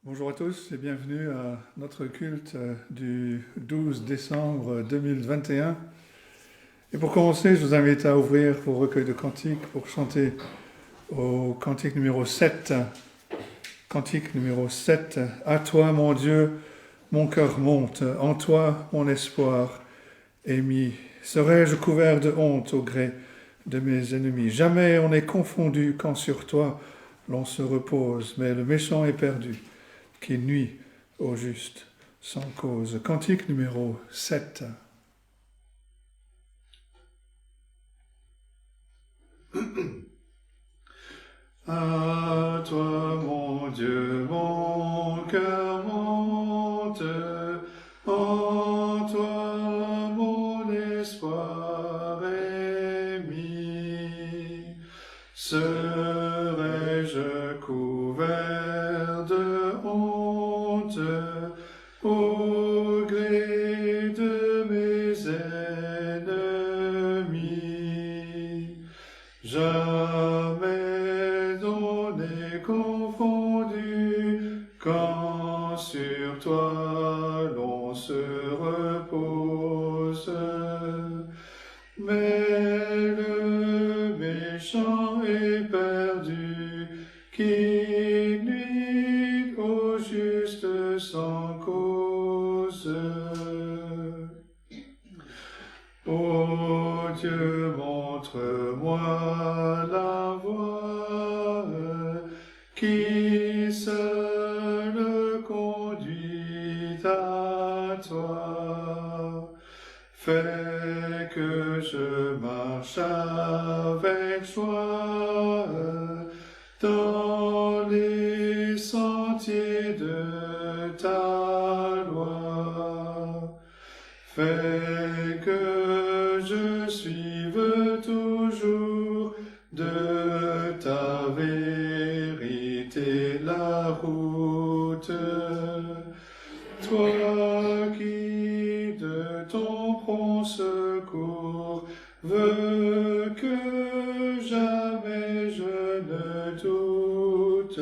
Bonjour à tous et bienvenue à notre culte du 12 décembre 2021. Et pour commencer, je vous invite à ouvrir vos recueils de cantiques pour chanter au cantique numéro 7. Cantique numéro 7. À toi, mon Dieu, mon cœur monte, en toi, mon espoir est mis. Serais-je couvert de honte au gré de mes ennemis? Jamais on n'est confondu quand sur toi l'on se repose, mais le méchant est perdu qui nuit au juste sans cause. Cantique numéro 7. À toi, mon Dieu, mon cœur monte, en toi, mon espoir est mis. Serais-je couvert de honte au gré de mes ennemis? Jamais on n'est confondu quand sur toi l'on se repose. Mais le méchant est perdu qui nuit au juste sans cause. Ô Dieu, montre-moi la voie qui seule conduit à toi. Fais que je marche avec joie dans les sentiers de ta loi. Fais que je suive toujours de ta vérité la route. Toi qui de ton prompt secours veux que jamais je ne doute.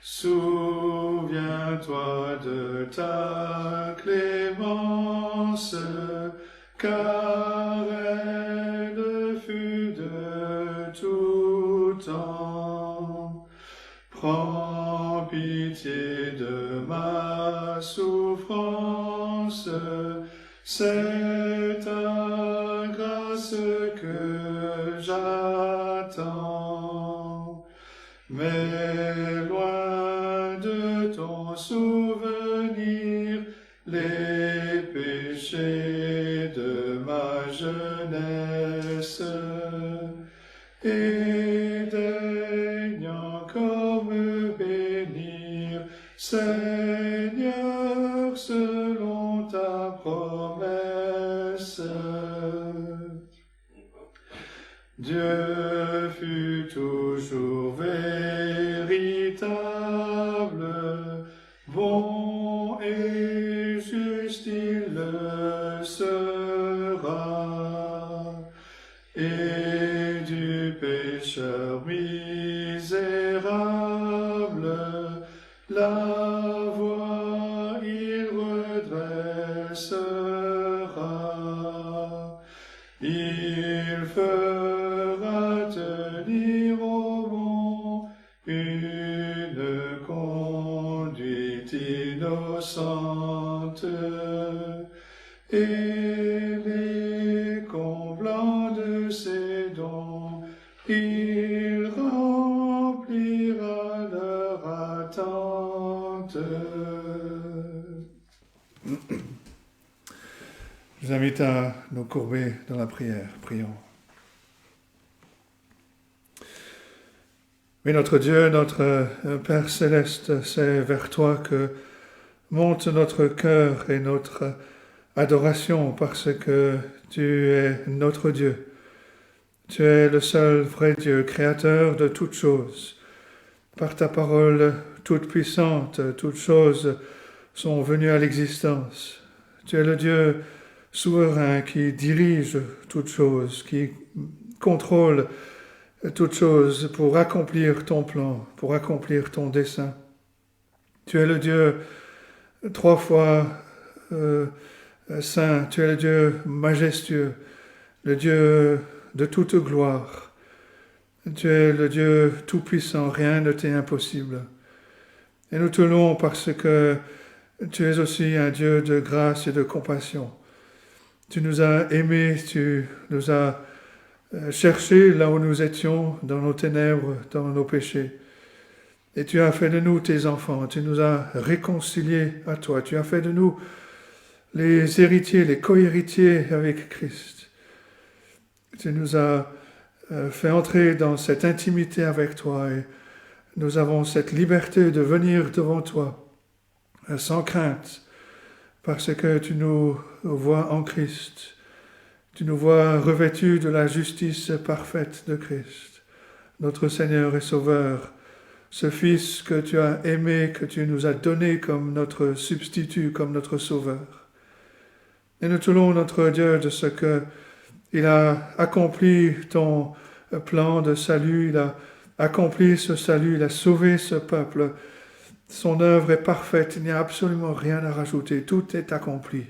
Souviens-toi de ta clémence, car elle fut de tout temps. Prends pitié de ma souffrance, c'est ta grâce que j'attends. Mais loin de ton souvenir, les péchés de ma jeunesse, et daigne encore me bénir, Seigneur, selon ta promesse. Dieu fut toujours véritable, bon et juste il le sera, et du pécheur misérable, la voie il redressera. Il fera tenir au mont une conduite innocente, et les comblant de ses dons, il remplira leur attente. Je vous invite à nous courber dans la prière. Prions. Oui, notre Dieu, notre Père céleste, c'est vers toi que monte notre cœur et notre adoration parce que tu es notre Dieu. Tu es le seul vrai Dieu, créateur de toutes choses. Par ta parole toute puissante, toutes choses sont venues à l'existence. Tu es le Dieu souverain qui dirige toutes choses, qui contrôle toutes choses pour accomplir ton plan, pour accomplir ton dessein. Tu es le Dieu trois fois saint, tu es le Dieu majestueux, le Dieu de toute gloire. Tu es le Dieu tout-puissant, rien ne t'est impossible. Et nous te louons parce que tu es aussi un Dieu de grâce et de compassion. Tu nous as aimés, tu nous as cherchés là où nous étions, dans nos ténèbres, dans nos péchés. Et tu as fait de nous tes enfants, tu nous as réconciliés à toi, tu as fait de nous les héritiers, les co-héritiers avec Christ. Tu nous as fait entrer dans cette intimité avec toi et nous avons cette liberté de venir devant toi sans crainte parce que tu nous vois en Christ. Tu nous vois revêtus de la justice parfaite de Christ, notre Seigneur et Sauveur, ce Fils que tu as aimé, que tu nous as donné comme notre substitut, comme notre Sauveur. Et nous te louons, notre Dieu, de ce qu'il a accompli ton plan de salut, il a accompli ce salut, il a sauvé ce peuple. Son œuvre est parfaite, il n'y a absolument rien à rajouter, tout est accompli.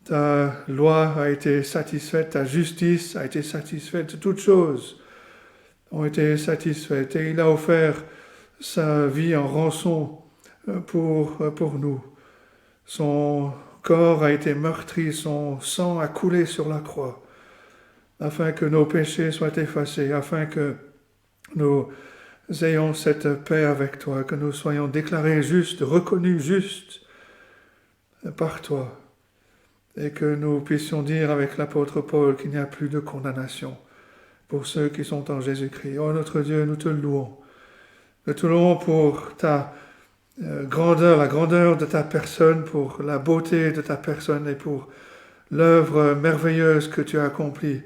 Ta loi a été satisfaite, ta justice a été satisfaite, toutes choses ont été satisfaites. Et il a offert sa vie en rançon pour nous. Son corps a été meurtri, son sang a coulé sur la croix, afin que nos péchés soient effacés, afin que nous ayons cette paix avec toi, que nous soyons déclarés justes, reconnus justes par toi, et que nous puissions dire avec l'apôtre Paul qu'il n'y a plus de condamnation pour ceux qui sont en Jésus-Christ. Oh notre Dieu, nous te louons. Nous te louons pour ta grandeur, la grandeur de ta personne, pour la beauté de ta personne et pour l'œuvre merveilleuse que tu as accomplie.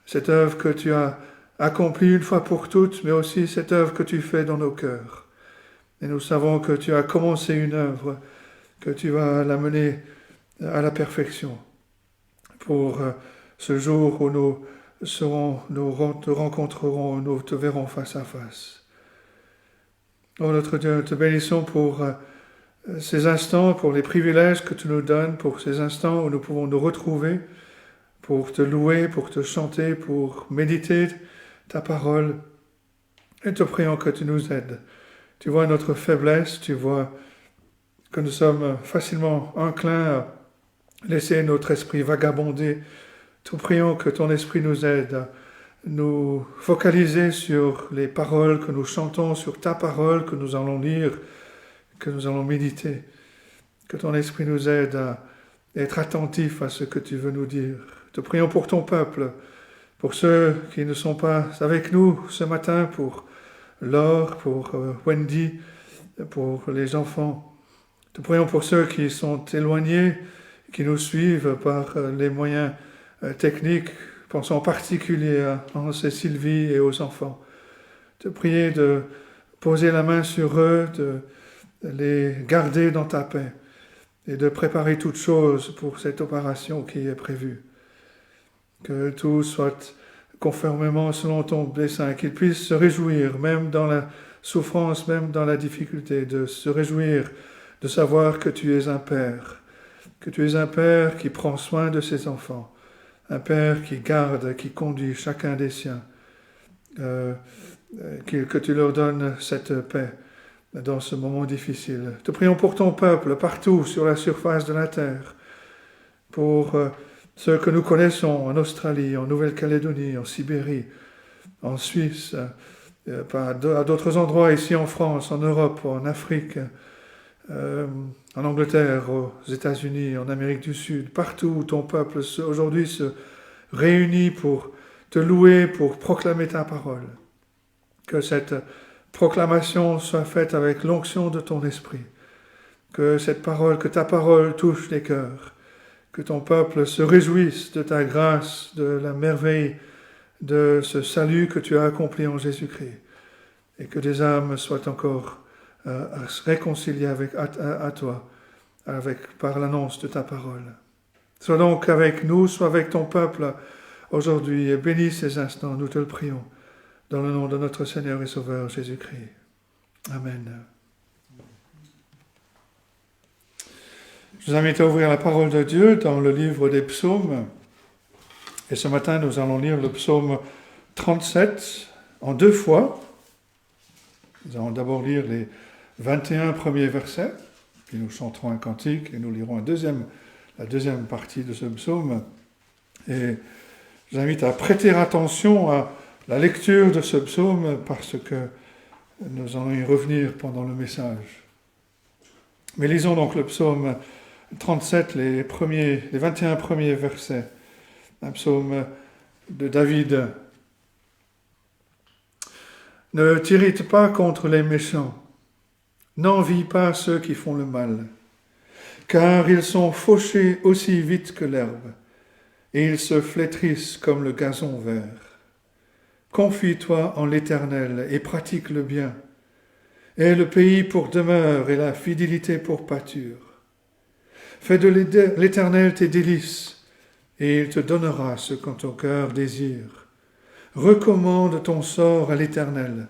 Cette œuvre que tu as accomplie une fois pour toutes, mais aussi cette œuvre que tu fais dans nos cœurs. Et nous savons que tu as commencé une œuvre, que tu vas l'amener à la perfection pour ce jour où nous te rencontrerons, nous te verrons face à face. Oh notre Dieu, nous te bénissons pour ces instants, pour les privilèges que tu nous donnes, pour ces instants où nous pouvons nous retrouver, pour te louer, pour te chanter, pour méditer ta parole. Et te prions que tu nous aides. Tu vois notre faiblesse, tu vois que nous sommes facilement enclins à laisser notre esprit vagabonder. Te prions que ton esprit nous aide à nous focaliser sur les paroles que nous chantons, sur ta parole que nous allons lire, que nous allons méditer. Que ton esprit nous aide à être attentifs à ce que tu veux nous dire. Te prions pour ton peuple, pour ceux qui ne sont pas avec nous ce matin, pour Laure, pour Wendy, pour les enfants. Te prions pour ceux qui sont éloignés, qui nous suivent par les moyens techniques. Pensons en particulier à Hans et Sylvie et aux enfants. Te prier de poser la main sur eux, de les garder dans ta paix et de préparer toutes choses pour cette opération qui est prévue. Que tout soit conformément selon ton dessein, qu'ils puissent se réjouir, même dans la souffrance, même dans la difficulté, de se réjouir, de savoir que tu es un Père qui prend soin de ses enfants, un Père qui garde, qui conduit chacun des siens, que tu leur donnes cette paix dans ce moment difficile. Te prions pour ton peuple partout sur la surface de la terre, pour ceux que nous connaissons en Australie, en Nouvelle-Calédonie, en Sibérie, en Suisse, à d'autres endroits ici en France, en Europe, en Afrique, en Angleterre, aux États-Unis, en Amérique du Sud, partout où ton peuple aujourd'hui se réunit pour te louer, pour proclamer ta parole. Que cette proclamation soit faite avec l'onction de ton esprit. Que ta parole touche les cœurs. Que ton peuple se réjouisse de ta grâce, de la merveille de ce salut que tu as accompli en Jésus-Christ. Et que des âmes soient encore à se réconcilier à toi par l'annonce de ta parole. Sois donc avec nous, sois avec ton peuple aujourd'hui et bénis ces instants, nous te le prions, dans le nom de notre Seigneur et Sauveur Jésus-Christ. Amen. Je vous invite à ouvrir la parole de Dieu dans le livre des psaumes. Et ce matin, nous allons lire le psaume 37 en 2 fois. Nous allons d'abord lire les 21 premiers versets, puis nous chanterons un cantique et nous lirons la deuxième partie de ce psaume. Et je vous invite à prêter attention à la lecture de ce psaume parce que nous allons y revenir pendant le message. Mais lisons donc le psaume 37, les 21 premiers versets, un psaume de David. Ne t'irrite pas contre les méchants, n'envie pas ceux qui font le mal, car ils sont fauchés aussi vite que l'herbe, et ils se flétrissent comme le gazon vert. Confie-toi en l'Éternel et pratique le bien. Aie le pays pour demeure et la fidélité pour pâture. Fais de l'Éternel tes délices, et il te donnera ce que ton cœur désire. Recommande ton sort à l'Éternel,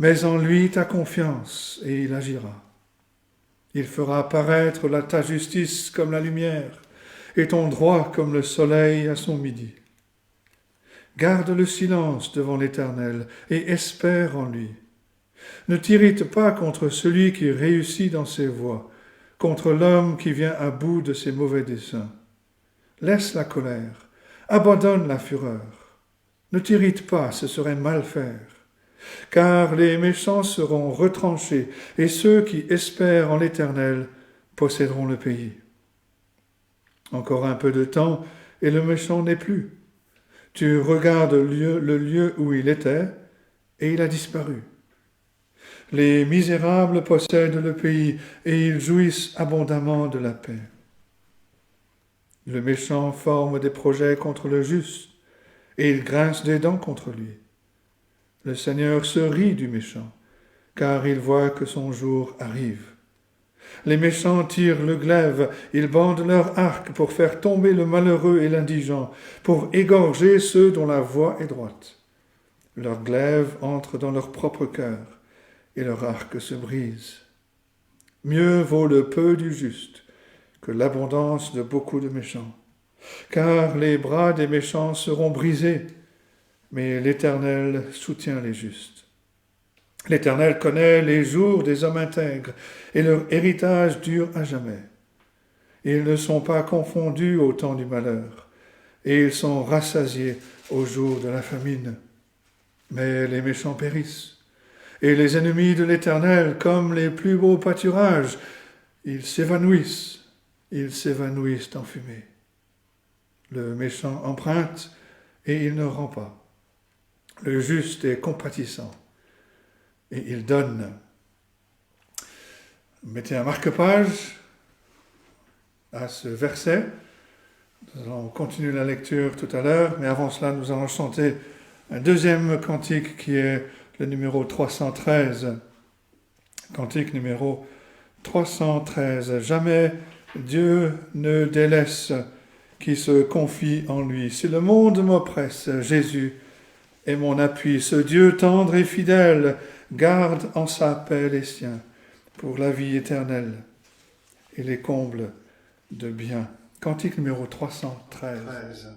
mets en lui ta confiance, et il agira. Il fera apparaître ta justice comme la lumière, et ton droit comme le soleil à son midi. Garde le silence devant l'Éternel, et espère en lui. Ne t'irrite pas contre celui qui réussit dans ses voies, contre l'homme qui vient à bout de ses mauvais desseins. Laisse la colère, abandonne la fureur. Ne t'irrite pas, ce serait mal faire. Car les méchants seront retranchés, et ceux qui espèrent en l'Éternel posséderont le pays. Encore un peu de temps, et le méchant n'est plus. Tu regardes le lieu où il était, et il a disparu. Les misérables possèdent le pays, et ils jouissent abondamment de la paix. Le méchant forme des projets contre le juste, et il grince des dents contre lui. Le Seigneur se rit du méchant, car il voit que son jour arrive. Les méchants tirent le glaive, ils bandent leur arc pour faire tomber le malheureux et l'indigent, pour égorger ceux dont la voie est droite. Leur glaive entre dans leur propre cœur, et leur arc se brise. Mieux vaut le peu du juste que l'abondance de beaucoup de méchants. Car les bras des méchants seront brisés, mais l'Éternel soutient les justes. L'Éternel connaît les jours des hommes intègres, et leur héritage dure à jamais. Ils ne sont pas confondus au temps du malheur, et ils sont rassasiés au jour de la famine. Mais les méchants périssent, et les ennemis de l'Éternel, comme les plus beaux pâturages, ils s'évanouissent en fumée. Le méchant emprunte, et il ne rend pas. Le juste est compatissant, et il donne. Mettez un marque-page à ce verset. Nous allons continuer la lecture tout à l'heure, mais avant cela, nous allons chanter un deuxième cantique qui est le numéro 313. Cantique numéro 313. Jamais Dieu ne délaisse qui se confie en lui. Si le monde m'oppresse, Jésus est mon appui. Ce Dieu tendre et fidèle garde en sa paix les siens pour la vie éternelle et les comble de bien. Cantique numéro 313.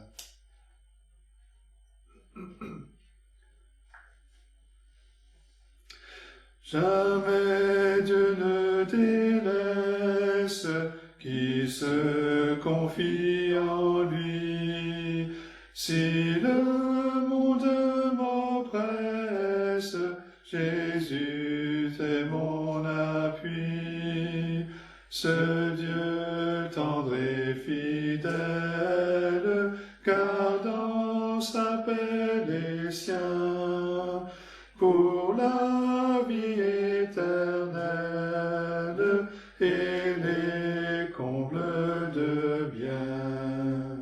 Jamais Dieu ne délaisse qui se confie en lui. Si le monde m'oppresse, Jésus est mon appui. Ce Dieu tendre et fidèle garde en sa paix les siens pour la vie éternelle et les comble de bien.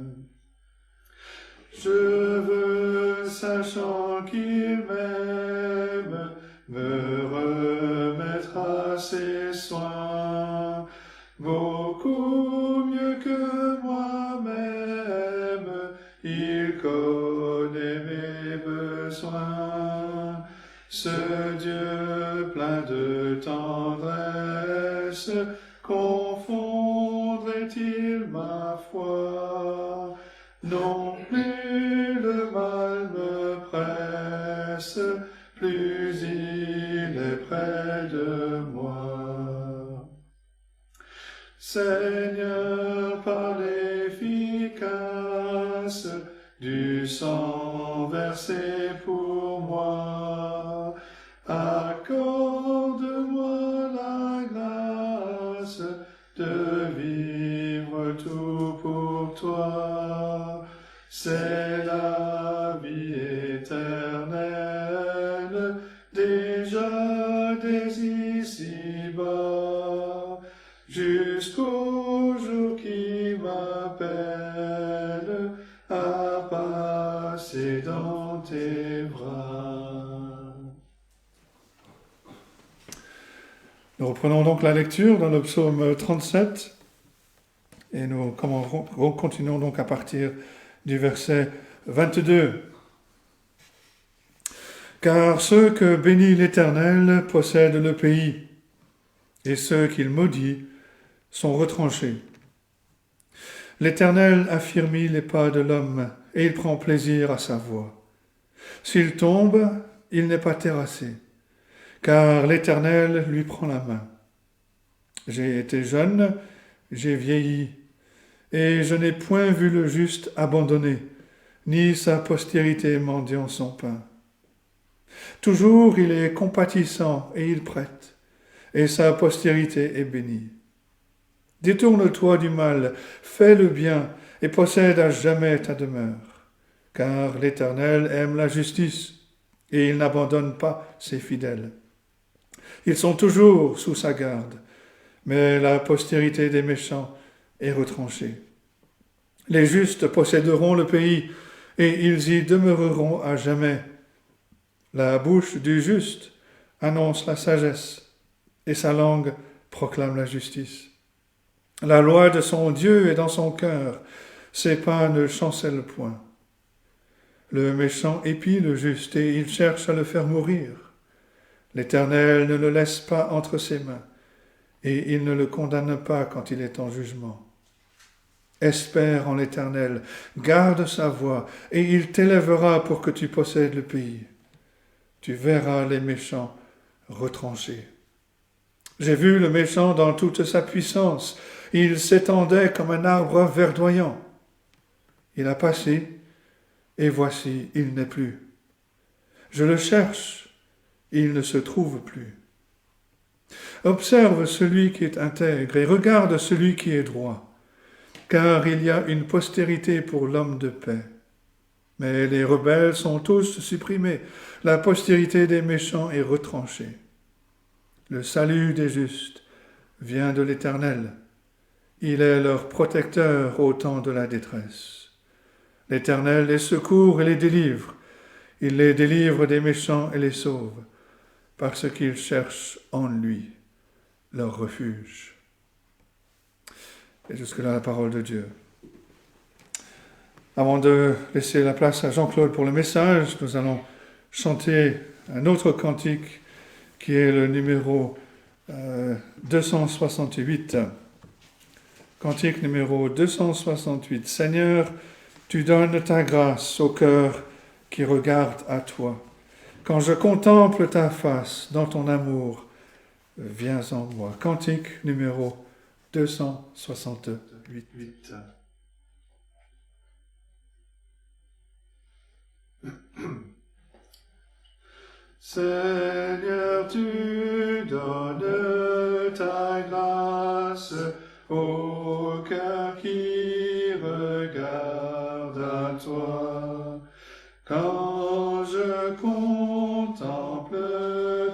Je veux, sachant qu'il m'aime, me remettre à ses soins, beaucoup mieux que moi-même, il connaît soin. Ce Dieu plein de tendresse, confondrait-il ma foi? Non plus le mal me presse, plus il est près de moi. Seigneur, par l'efficace du sang versé pour moi, accorde-moi la grâce de vivre tout pour toi. C'est la vie éternelle, déjà dès ici-bas, jusqu'au jour qui m'appelle à passer dans tes bras. Nous reprenons donc la lecture dans le psaume 37 et nous continuons donc à partir du verset 22. Car ceux que bénit l'Éternel possèdent le pays, et ceux qu'il maudit sont retranchés. L'Éternel affermit les pas de l'homme, et il prend plaisir à sa voie. S'il tombe, il n'est pas terrassé, car l'Éternel lui prend la main. J'ai été jeune, j'ai vieilli, et je n'ai point vu le juste abandonné, ni sa postérité mendiant son pain. Toujours il est compatissant et il prête, et sa postérité est bénie. Détourne-toi du mal, fais le bien, et possède à jamais ta demeure, car l'Éternel aime la justice, et il n'abandonne pas ses fidèles. Ils sont toujours sous sa garde, mais la postérité des méchants est retranchée. Les justes posséderont le pays, et ils y demeureront à jamais. La bouche du juste annonce la sagesse, et sa langue proclame la justice. La loi de son Dieu est dans son cœur, ses pas ne chancellent point. Le méchant épie le juste, et il cherche à le faire mourir. L'Éternel ne le laisse pas entre ses mains, et il ne le condamne pas quand il est en jugement. Espère en l'Éternel, garde sa voie, et il t'élèvera pour que tu possèdes le pays. Tu verras les méchants retranchés. J'ai vu le méchant dans toute sa puissance. Il s'étendait comme un arbre verdoyant. Il a passé, et voici, il n'est plus. Je le cherche, il ne se trouve plus. Observe celui qui est intègre et regarde celui qui est droit, car il y a une postérité pour l'homme de paix. Mais les rebelles sont tous supprimés, la postérité des méchants est retranchée. Le salut des justes vient de l'Éternel. Il est leur protecteur au temps de la détresse. L'Éternel les secourt et les délivre. Il les délivre des méchants et les sauve, parce qu'ils cherchent en lui leur refuge. Et jusque-là, la parole de Dieu. Avant de laisser la place à Jean-Claude pour le message, nous allons chanter un autre cantique qui est le numéro 268. Cantique numéro 268. Seigneur, tu donnes ta grâce au cœur qui regarde à toi. Quand je contemple ta face dans ton amour, viens en moi. Cantique numéro 268. Seigneur, tu donnes ta grâce au cœur qui regarde à toi. Quand je contemple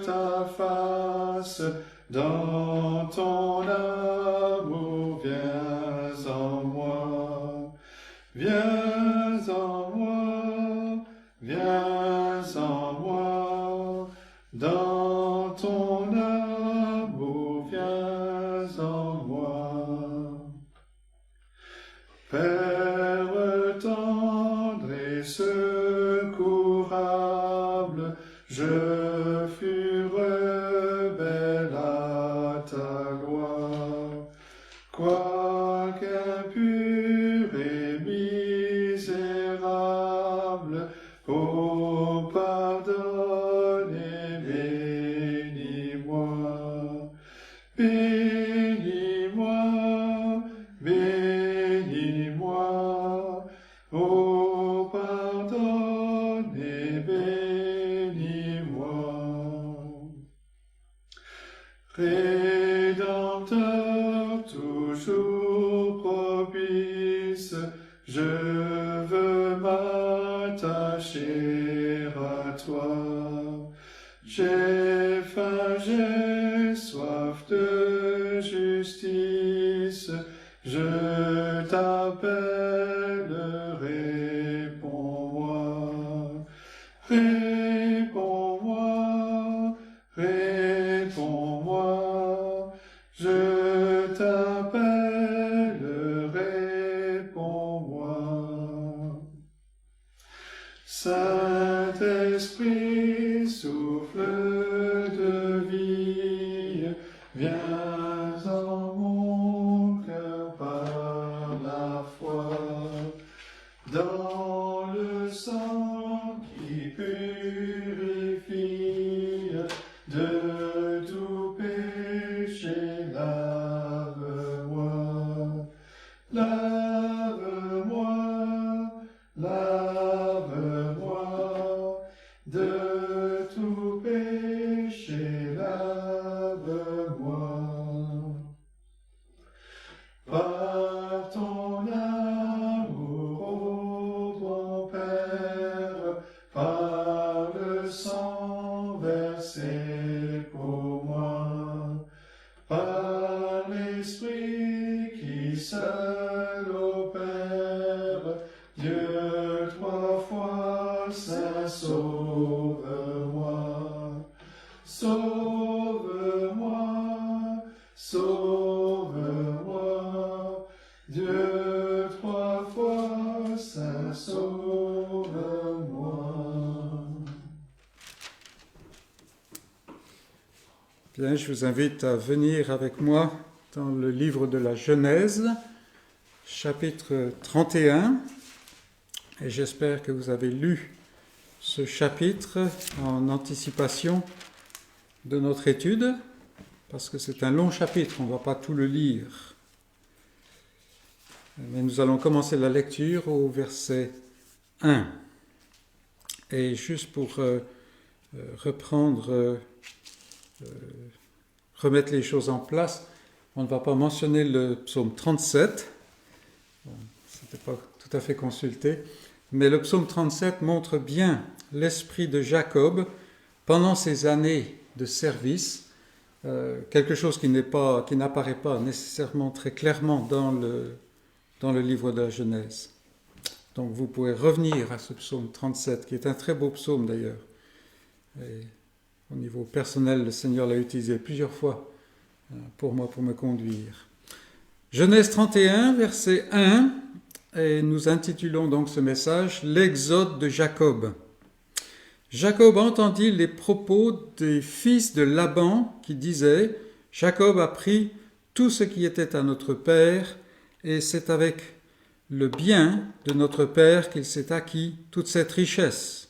ta face, dans ton amour, viens en moi. Viens en moi, viens en moi, dans ton amour, viens en moi. Père tendre et secourable, Je fus rebelle à ta loi, quoique impur et misérable, ô pardonne et bénis-moi. Bénis-moi, bénis-moi, ô pardonne et bénis-moi. Rédempteur toujours propice, je veux m'attacher à toi. J'ai faim, j'ai soif de justice, je t'appelle, réponds-moi. Réponds-moi, réponds-moi, je t'appelle, réponds-moi. Saint-Esprit, souffle de vie, viens en mon cœur par la foi, dans le sang qui purifie, de tout péché, lave-moi, lave-moi, lave-moi, de tout péché, lave-moi. Par ton amour, ô bon Père, par le sang versé pour moi, par l'Esprit qui seul opère, Dieu trois fois saint, sauve-moi, sauve-moi, sauve-moi, Dieu trois fois saint, sauve-moi. Bien, je vous invite à venir avec moi dans le livre de la Genèse, chapitre 31, et j'espère que vous avez lu ce chapitre en anticipation de notre étude, parce que c'est un long chapitre, on ne va pas tout le lire. Mais nous allons commencer la lecture au verset 1. Et juste pour remettre les choses en place, on ne va pas mentionner le psaume 37, c'était pas tout à fait consulté, mais le psaume 37 montre bien l'esprit de Jacob pendant ses années de service, quelque chose qui n'apparaît pas nécessairement très clairement dans le livre de la Genèse. Donc vous pouvez revenir à ce psaume 37, qui est un très beau psaume d'ailleurs. Et au niveau personnel, le Seigneur l'a utilisé plusieurs fois pour moi, pour me conduire. Genèse 31, verset 1, et nous intitulons donc ce message « L'exode de Jacob ». Jacob entendit les propos des fils de Laban qui disaient « Jacob a pris tout ce qui était à notre père, et c'est avec le bien de notre père qu'il s'est acquis toute cette richesse. »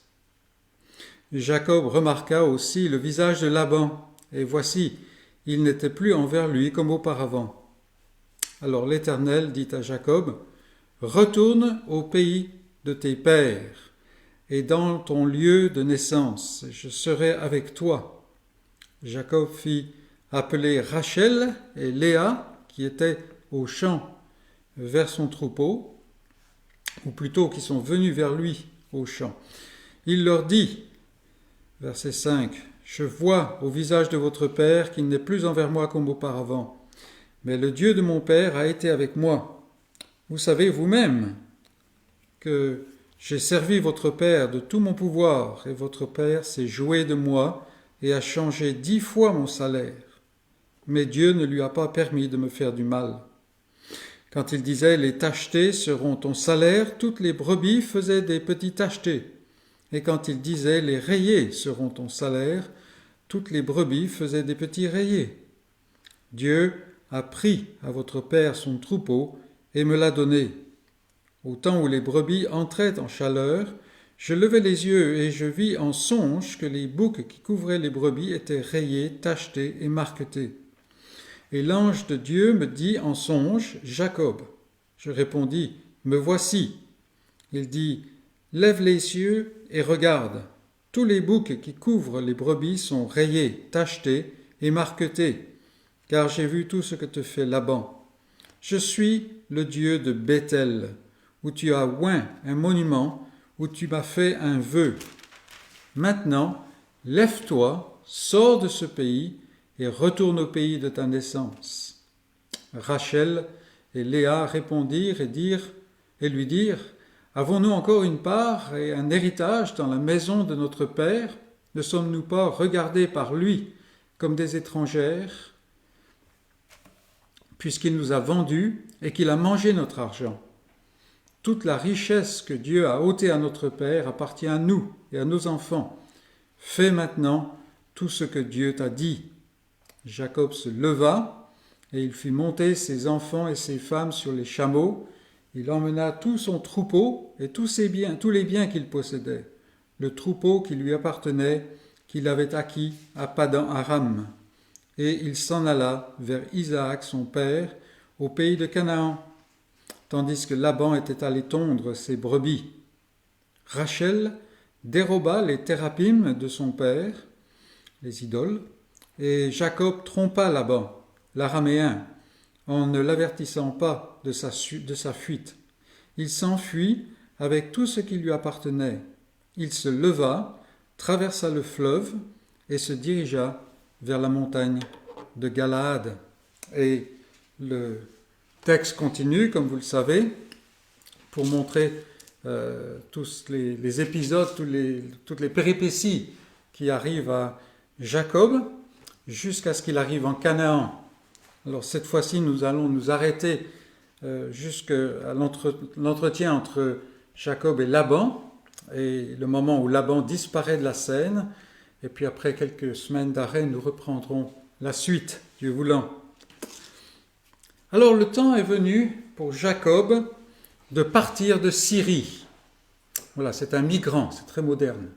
Jacob remarqua aussi le visage de Laban, et voici, il n'était plus envers lui comme auparavant. Alors l'Éternel dit à Jacob, « Retourne au pays de tes pères, et dans ton lieu de naissance, et je serai avec toi. » Jacob fit appeler Rachel et Léa, qui étaient au champ vers son troupeau, ou plutôt qui sont venus vers lui au champ. Il leur dit, verset 5, « Je vois au visage de votre père qu'il n'est plus envers moi comme auparavant, mais le Dieu de mon père a été avec moi. Vous savez vous-même que j'ai servi votre père de tout mon pouvoir, et votre père s'est joué de moi et a changé 10 fois mon salaire. Mais Dieu ne lui a pas permis de me faire du mal. Quand il disait « Les tachetés seront ton salaire », toutes les brebis faisaient des petits tachetés. Et quand il disait « Les rayés seront ton salaire », toutes les brebis faisaient des petits rayés. Dieu a pris à votre père son troupeau et me l'a donné. Au temps où les brebis entraient en chaleur, je levai les yeux et je vis en songe que les boucs qui couvraient les brebis étaient rayés, tachetés et marquetés. Et l'ange de Dieu me dit en songe, « Jacob ». Je répondis, « Me voici ». Il dit, « Lève les yeux et regarde. Tous les boucs qui couvrent les brebis sont rayés, tachetés et marquetés, car j'ai vu tout ce que te fait Laban. Je suis le Dieu de Béthel, où tu as oint un monument, où tu m'as fait un vœu. Maintenant, lève-toi, sors de ce pays et retourne au pays de ta naissance. » Rachel et Léa répondirent et lui dirent, « Avons-nous encore une part et un héritage dans la maison de notre père? Ne sommes-nous pas regardés par lui comme des étrangères, puisqu'il nous a vendus et qu'il a mangé notre argent? Toute la richesse que Dieu a ôtée à notre père appartient à nous et à nos enfants. Fais maintenant tout ce que Dieu t'a dit. » Jacob se leva et il fit monter ses enfants et ses femmes sur les chameaux. Il emmena tout son troupeau et tous les biens qu'il possédait, le troupeau qui lui appartenait, qu'il avait acquis à Padan Aram. Et il s'en alla vers Isaac son père, au pays de Canaan, tandis que Laban était allé tondre ses brebis. Rachel déroba les thérapim de son père, les idoles, et Jacob trompa Laban, l'araméen, en ne l'avertissant pas de sa fuite. Il s'enfuit avec tout ce qui lui appartenait. Il se leva, traversa le fleuve et se dirigea vers la montagne de Galaad. Et le texte continue, comme vous le savez, pour montrer tous les épisodes, toutes les péripéties qui arrivent à Jacob jusqu'à ce qu'il arrive en Canaan. Alors cette fois-ci, nous allons nous arrêter jusqu'à l'entretien entre Jacob et Laban, et le moment où Laban disparaît de la scène, et puis après quelques semaines d'arrêt, nous reprendrons la suite, Dieu voulant. Alors le temps est venu pour Jacob de partir de Syrie. Voilà, c'est un migrant, c'est très moderne.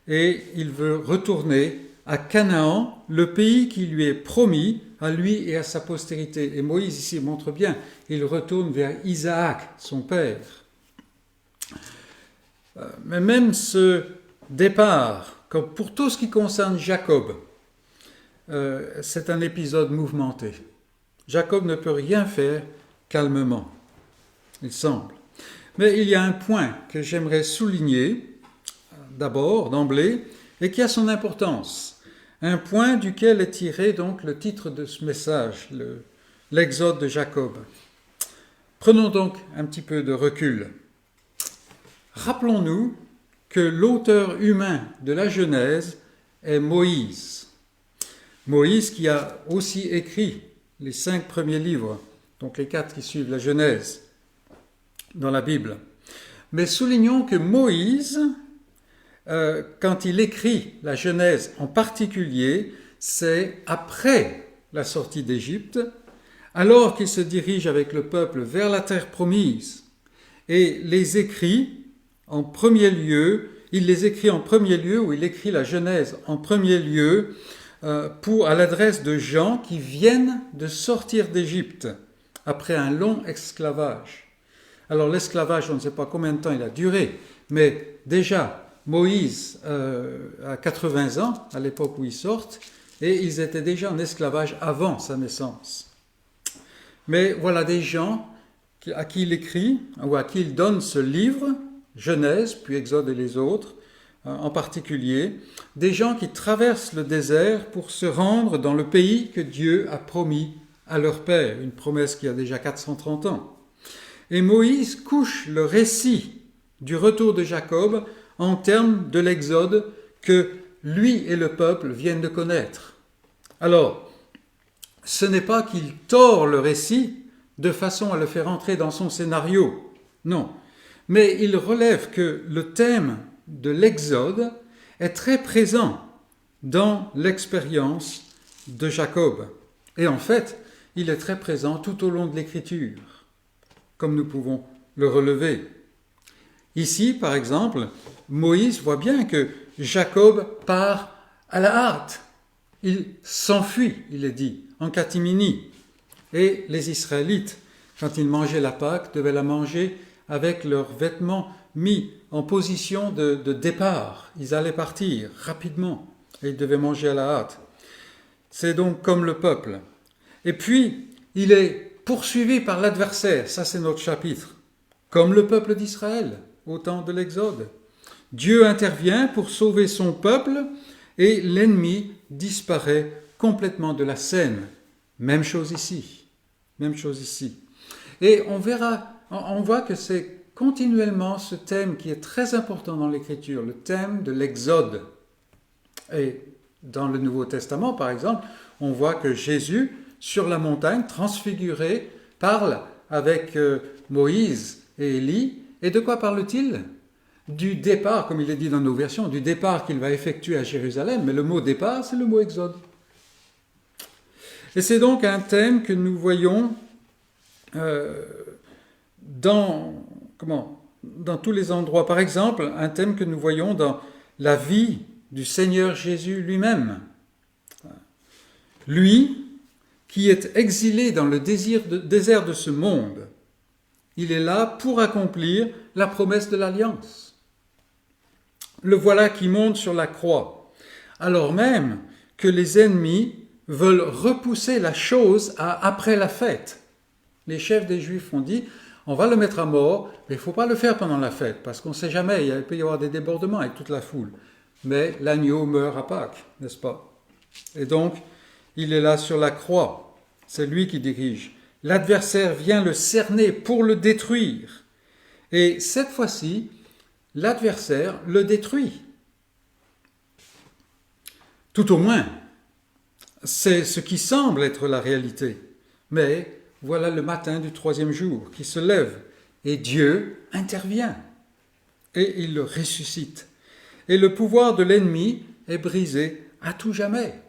Et il veut retourner à Canaan, le pays qui lui est promis à lui et à sa postérité. Et Moïse ici montre bien, il retourne vers Isaac, son père. Mais même ce départ, comme pour tout ce qui concerne Jacob, c'est un épisode mouvementé. Jacob ne peut rien faire calmement, il semble. Mais il y a un point que j'aimerais souligner, d'abord, d'emblée, et qui a son importance. Un point duquel est tiré donc le titre de ce message, l'Exode de Jacob. Prenons donc un petit peu de recul. Rappelons-nous que l'auteur humain de la Genèse est Moïse. Moïse qui a aussi écrit les 5 premiers livres, donc les 4 qui suivent la Genèse dans la Bible. Mais soulignons que Moïse, quand il écrit la Genèse en particulier, c'est après la sortie d'Égypte, alors qu'il se dirige avec le peuple vers la terre promise, et les écrit en premier lieu, il les écrit en premier lieu, ou il écrit la Genèse en premier lieu, à l'adresse de gens qui viennent de sortir d'Égypte après un long esclavage. Alors l'esclavage, on ne sait pas combien de temps il a duré, mais déjà Moïse a 80 ans à l'époque où ils sortent, et ils étaient déjà en esclavage avant sa naissance. Mais voilà des gens à qui il écrit, ou à qui il donne ce livre, Genèse, puis Exode et les autres, en particulier, des gens qui traversent le désert pour se rendre dans le pays que Dieu a promis à leur père, une promesse qui a déjà 430 ans. Et Moïse couche le récit du retour de Jacob en termes de l'Exode que lui et le peuple viennent de connaître. Alors, ce n'est pas qu'il tord le récit de façon à le faire entrer dans son scénario, non, mais il relève que le thème de l'Exode est très présent dans l'expérience de Jacob. Et en fait, il est très présent tout au long de l'Écriture, comme nous pouvons le relever. Ici, par exemple, Moïse voit bien que Jacob part à la hâte. Il s'enfuit, il est dit, en catimini. Et les Israélites, quand ils mangeaient la Pâque, devaient la manger avec leurs vêtements mis en position de départ. Ils allaient partir rapidement et ils devaient manger à la hâte. C'est donc comme le peuple. Et puis, il est poursuivi par l'adversaire. Ça, c'est notre chapitre. Comme le peuple d'Israël au temps de l'Exode. Dieu intervient pour sauver son peuple et l'ennemi disparaît complètement de la scène. Même chose ici. Même chose ici. Et on voit que c'est continuellement ce thème qui est très important dans l'Écriture, le thème de l'Exode. Et dans le Nouveau Testament, par exemple, on voit que Jésus, sur la montagne, transfiguré, parle avec Moïse et Élie. Et de quoi parle-t-il ? Du départ, comme il est dit dans nos versions, du départ qu'il va effectuer à Jérusalem. Mais le mot départ, c'est le mot Exode. Et c'est donc un thème que nous voyons dans tous les endroits. Par exemple, un thème que nous voyons dans la vie du Seigneur Jésus lui-même. Lui, qui est exilé dans le désert de ce monde, il est là pour accomplir la promesse de l'Alliance. Le voilà qui monte sur la croix, alors même que les ennemis veulent repousser la chose après la fête. Les chefs des Juifs ont dit, on va le mettre à mort, mais il ne faut pas le faire pendant la fête, parce qu'on ne sait jamais, il peut y avoir des débordements avec toute la foule. Mais l'agneau meurt à Pâques, n'est-ce pas ? Et donc, il est là sur la croix, c'est lui qui dirige. L'adversaire vient le cerner pour le détruire. Et cette fois-ci, l'adversaire le détruit. Tout au moins, c'est ce qui semble être la réalité. Mais voilà le matin du 3e jour qui se lève et Dieu intervient et il le ressuscite. Et le pouvoir de l'ennemi est brisé à tout jamais.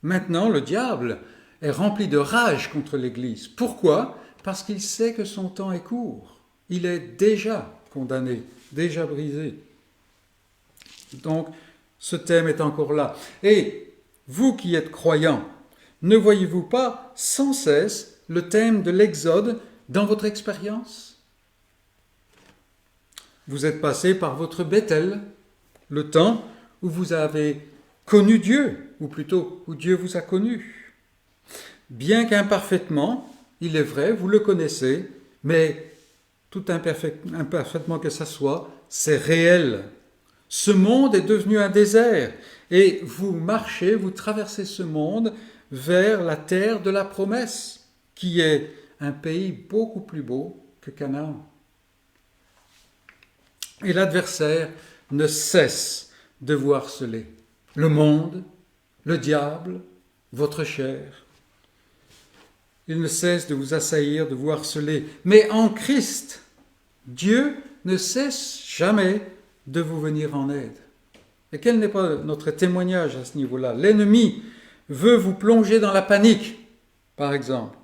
Maintenant, le diable est rempli de rage contre l'Église. Pourquoi ? Parce qu'il sait que son temps est court. Il est déjà condamné, déjà brisé. Donc, ce thème est encore là. Et vous qui êtes croyants, ne voyez-vous pas sans cesse le thème de l'Exode dans votre expérience ? Vous êtes passé par votre Bethel, le temps où vous avez connu Dieu, ou plutôt où Dieu vous a connu. Bien qu'imparfaitement, il est vrai, vous le connaissez, mais tout imparfaitement que ça soit, c'est réel. Ce monde est devenu un désert et vous marchez, vous traversez ce monde vers la terre de la promesse, qui est un pays beaucoup plus beau que Canaan. Et l'adversaire ne cesse de vous harceler. Le monde, le diable, votre chair. Il ne cesse de vous assaillir, de vous harceler. Mais en Christ, Dieu ne cesse jamais de vous venir en aide. Et quel n'est pas notre témoignage à ce niveau-là ? L'ennemi veut vous plonger dans la panique, par exemple.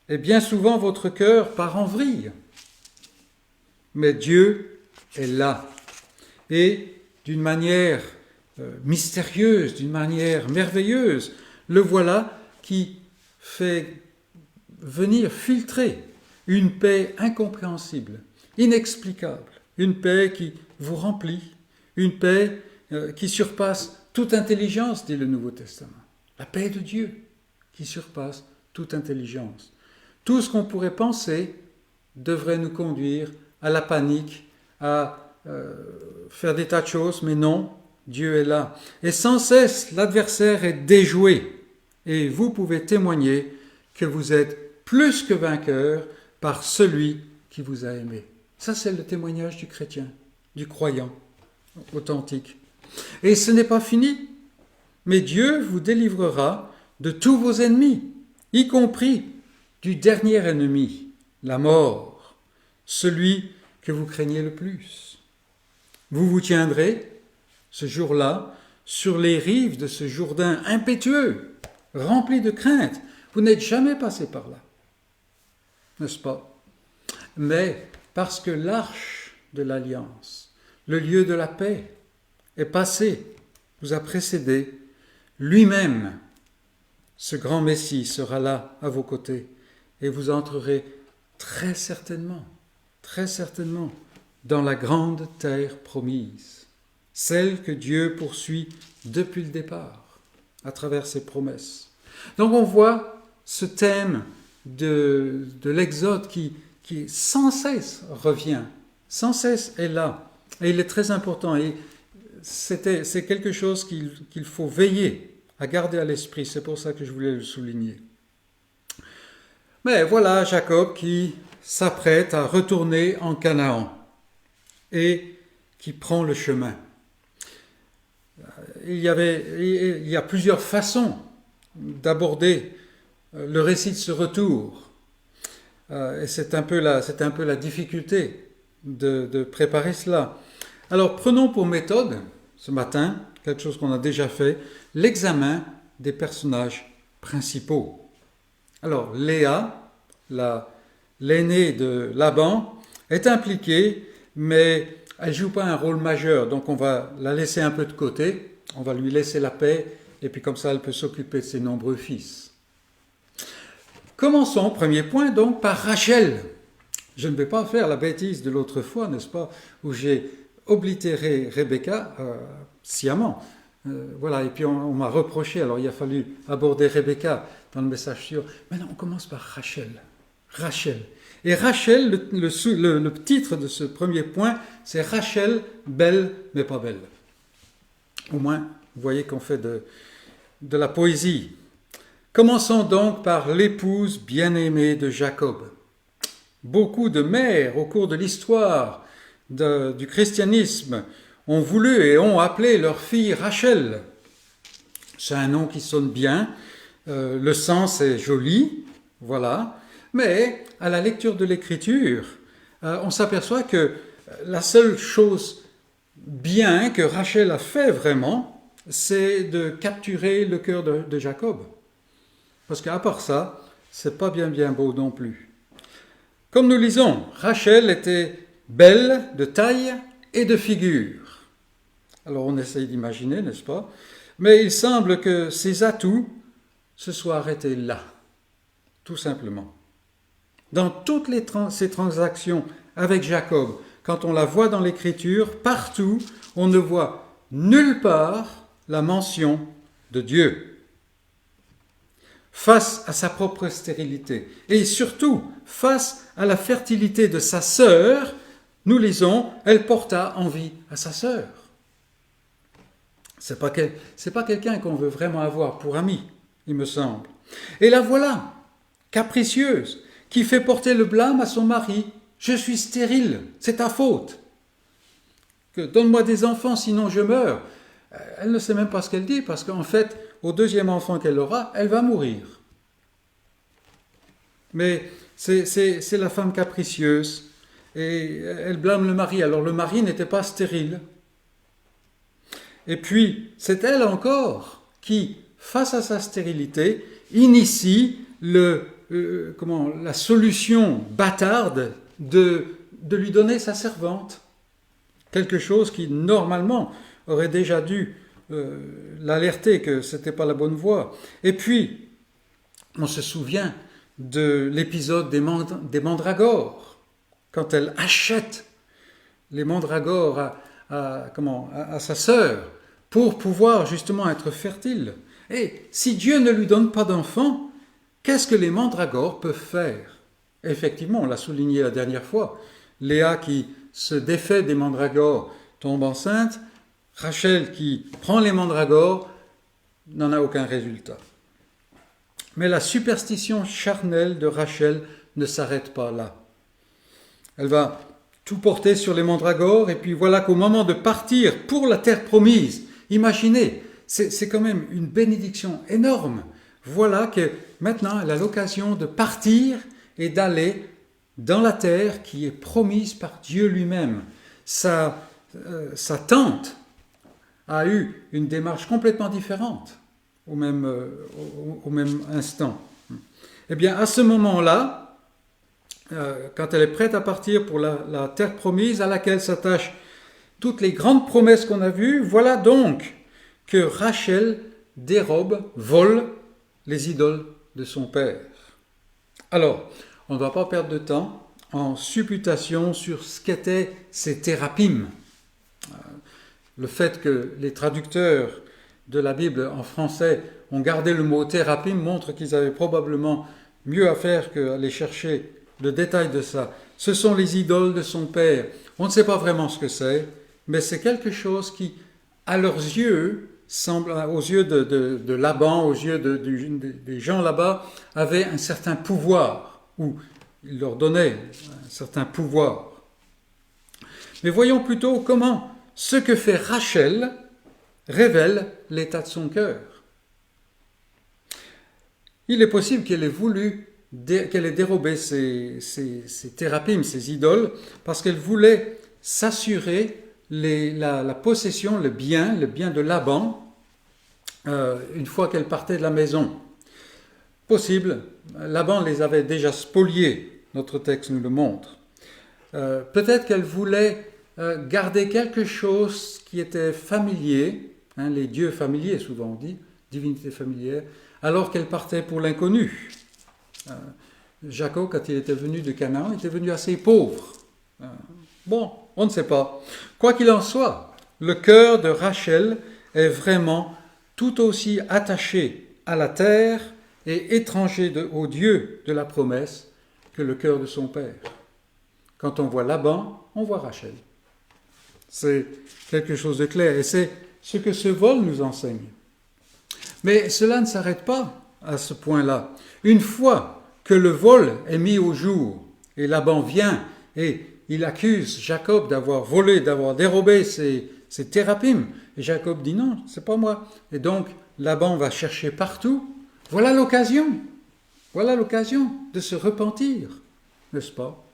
Et bien souvent, votre cœur part en vrille. Mais Dieu est là. Et d'une manière mystérieuse, d'une manière merveilleuse, le voilà qui fait venir filtrer une paix incompréhensible, inexplicable, une paix qui vous remplit, une paix qui surpasse toute intelligence, dit le Nouveau Testament. La paix de Dieu qui surpasse toute intelligence. Tout ce qu'on pourrait penser devrait nous conduire à la panique, à faire des tas de choses, mais non, Dieu est là. Et sans cesse, l'adversaire est déjoué. Et vous pouvez témoigner que vous êtes plus que vainqueur par celui qui vous a aimé. Ça, c'est le témoignage du chrétien, du croyant authentique. Et ce n'est pas fini, mais Dieu vous délivrera de tous vos ennemis, y compris du dernier ennemi, la mort, celui que vous craignez le plus. Vous vous tiendrez, ce jour-là, sur les rives de ce Jourdain impétueux, rempli de crainte. Vous n'êtes jamais passé par là, n'est-ce pas? Mais parce que l'arche de l'Alliance, le lieu de la paix, est passé, vous a précédé, lui-même, ce grand Messie sera là à vos côtés et vous entrerez très certainement, dans la grande terre promise, celle que Dieu poursuit depuis le départ, à travers ses promesses. Donc on voit ce thème de l'Exode qui sans cesse revient, sans cesse est là, et il est très important, et c'est quelque chose qu'il faut veiller à garder à l'esprit, c'est pour ça que je voulais le souligner. Mais voilà Jacob qui s'apprête à retourner en Canaan et qui prend le chemin. Il y a plusieurs façons d'aborder le récit de ce retour. Et c'est un peu la difficulté de préparer cela. Alors prenons pour méthode, ce matin, quelque chose qu'on a déjà fait, l'examen des personnages principaux. Alors Léa, l'aînée de Laban, est impliquée, mais elle ne joue pas un rôle majeur, donc on va la laisser un peu de côté, on va lui laisser la paix, et puis comme ça elle peut s'occuper de ses nombreux fils. Commençons, premier point, donc par Rachel. Je ne vais pas faire la bêtise de l'autre fois, n'est-ce pas, où j'ai oblitéré Rebecca sciemment. Voilà, et puis on m'a reproché, alors il a fallu aborder Rebecca dans le message sur. Maintenant, on commence par Rachel. Rachel. Et Rachel, le titre de ce premier point, c'est Rachel, belle mais pas belle. Au moins, vous voyez qu'on fait de la poésie. Commençons donc par l'épouse bien-aimée de Jacob. Beaucoup de mères, au cours de l'histoire du christianisme, ont voulu et ont appelé leur fille Rachel. C'est un nom qui sonne bien, le sens est joli, voilà. Mais à la lecture de l'Écriture, on s'aperçoit que la seule chose bien que Rachel a fait vraiment, c'est de capturer le cœur de Jacob. Parce qu'à part ça, c'est pas bien beau non plus. Comme nous lisons, Rachel était belle de taille et de figure. Alors on essaye d'imaginer, n'est-ce pas? Mais il semble que ses atouts se soient arrêtés là, tout simplement. Dans toutes ces transactions avec Jacob, quand on la voit dans l'Écriture, partout, on ne voit nulle part la mention de Dieu. Face à sa propre stérilité et surtout face à la fertilité de sa sœur, nous lisons, elle porta envie à sa sœur. C'est pas quelqu'un qu'on veut vraiment avoir pour ami, il me semble. Et la voilà, capricieuse, qui fait porter le blâme à son mari. Je suis stérile, c'est ta faute. Donne-moi des enfants, sinon je meurs. Elle ne sait même pas ce qu'elle dit, parce qu'en fait, au deuxième enfant qu'elle aura, elle va mourir. Mais c'est la femme capricieuse, et elle blâme le mari. Alors le mari n'était pas stérile. Et puis, c'est elle encore qui, face à sa stérilité, initie la solution bâtarde de lui donner sa servante. Quelque chose qui, normalement, aurait déjà dû l'alerter que ce n'était pas la bonne voie. Et puis, on se souvient de l'épisode des mandragores, quand elle achète les mandragores à sa sœur pour pouvoir justement être fertile. Et si Dieu ne lui donne pas d'enfant, qu'est-ce que les mandragores peuvent faire? Effectivement, on l'a souligné la dernière fois, Léa qui se défait des mandragores tombe enceinte, Rachel qui prend les mandragores n'en a aucun résultat. Mais la superstition charnelle de Rachel ne s'arrête pas là. Elle va tout porter sur les mandragores, et puis voilà qu'au moment de partir pour la terre promise, imaginez, c'est quand même une bénédiction énorme. Voilà que maintenant elle a l'occasion de partir et d'aller dans la terre qui est promise par Dieu lui-même. sa tante a eu une démarche complètement différente au même instant. Eh bien, à ce moment-là, quand elle est prête à partir pour la terre promise à laquelle s'attachent toutes les grandes promesses qu'on a vues, voilà donc que Rachel dérobe, vole les idoles de son père. Alors, on ne doit pas perdre de temps en supputation sur ce qu'étaient ces thérapim. Le fait que les traducteurs de la Bible en français ont gardé le mot thérapim montre qu'ils avaient probablement mieux à faire qu'aller chercher le détail de ça. Ce sont les idoles de son père. On ne sait pas vraiment ce que c'est, mais c'est quelque chose qui, à leurs yeux, semble, aux yeux de Laban, aux yeux des gens là-bas, avait un certain pouvoir, ou il leur donnait un certain pouvoir. Mais voyons plutôt comment ce que fait Rachel révèle l'état de son cœur. Il est possible qu'elle ait dérobé ces thérapim, ces idoles, parce qu'elle voulait s'assurer la possession, le bien de Laban, une fois qu'elle partait de la maison. Possible, Laban les avait déjà spoliés, notre texte nous le montre. Peut-être qu'elle voulait garder quelque chose qui était familier, les dieux familiers, souvent on dit, divinité familière, alors qu'elle partait pour l'inconnu. Jacob, quand il était venu de Canaan, était venu assez pauvre. Bon, on ne sait pas. Quoi qu'il en soit, le cœur de Rachel est vraiment tout aussi attaché à la terre et étranger au Dieu de la promesse que le cœur de son père. Quand on voit Laban, on voit Rachel. C'est quelque chose de clair et c'est ce que ce vol nous enseigne. Mais cela ne s'arrête pas à ce point-là. Une fois que le vol est mis au jour et Laban vient et il accuse Jacob d'avoir volé, d'avoir dérobé ses thérapim, et Jacob dit non, c'est pas moi. Et donc Laban va chercher partout. Voilà l'occasion de se repentir, n'est-ce pas?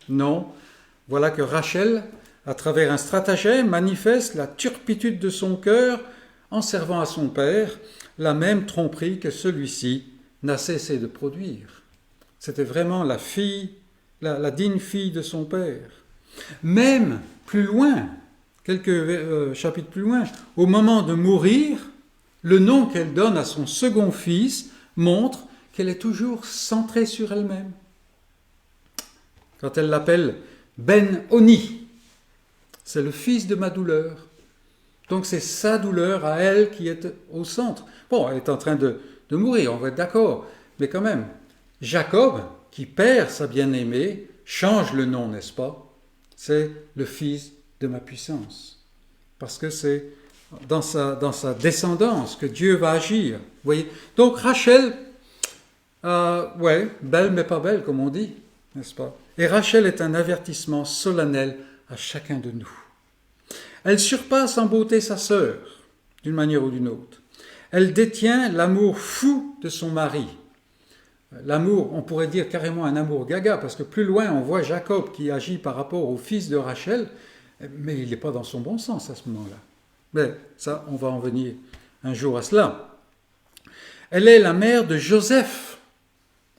Non, voilà que Rachel, à travers un stratagème, manifeste la turpitude de son cœur en servant à son père la même tromperie que celui-ci n'a cessé de produire. C'était vraiment la digne fille de son père. Même plus loin, quelques chapitres plus loin, au moment de mourir, le nom qu'elle donne à son second fils montre qu'elle est toujours centrée sur elle-même. Quand elle l'appelle Ben-Oni, c'est le fils de ma douleur. Donc c'est sa douleur à elle qui est au centre. Bon, elle est en train de mourir, on va être d'accord, mais quand même, Jacob, qui perd sa bien-aimée, change le nom, n'est-ce pas? C'est le fils de ma puissance. Parce que c'est dans sa descendance que Dieu va agir. Vous voyez? Donc Rachel, belle mais pas belle, comme on dit, n'est-ce pas? Et Rachel est un avertissement solennel à chacun de nous. Elle surpasse en beauté sa sœur, d'une manière ou d'une autre. Elle détient l'amour fou de son mari. L'amour, on pourrait dire carrément un amour gaga, parce que plus loin, on voit Jacob qui agit par rapport au fils de Rachel, mais il n'est pas dans son bon sens à ce moment-là. Mais ça, on va en venir un jour à cela. Elle est la mère de Joseph,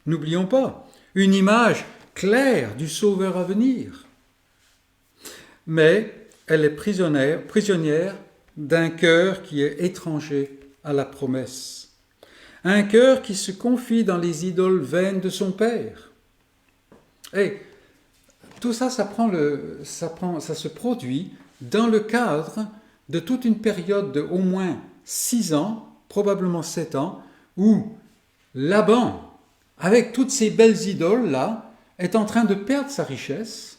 n'oublions pas, une image claire du sauveur à venir. Mais elle est prisonnière d'un cœur qui est étranger à la promesse. Un cœur qui se confie dans les idoles vaines de son père. Et tout ça, ça se produit dans le cadre de toute une période de au moins 6 ans, probablement 7 ans, où Laban, avec toutes ces belles idoles-là, est en train de perdre sa richesse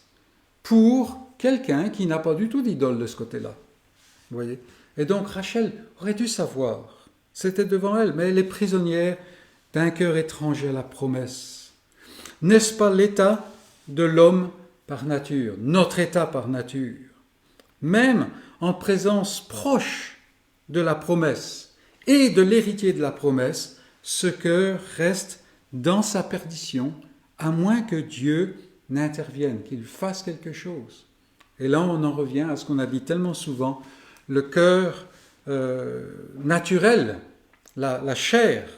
pour quelqu'un qui n'a pas du tout d'idole de ce côté-là. Vous voyez? Et donc Rachel aurait dû savoir. C'était devant elle, mais elle est prisonnière d'un cœur étranger à la promesse. N'est-ce pas l'état de l'homme par nature, notre état par nature? Même en présence proche de la promesse et de l'héritier de la promesse, ce cœur reste dans sa perdition, à moins que Dieu n'intervienne, qu'il fasse quelque chose. Et là, on en revient à ce qu'on a dit tellement souvent, le cœur naturel, la chair,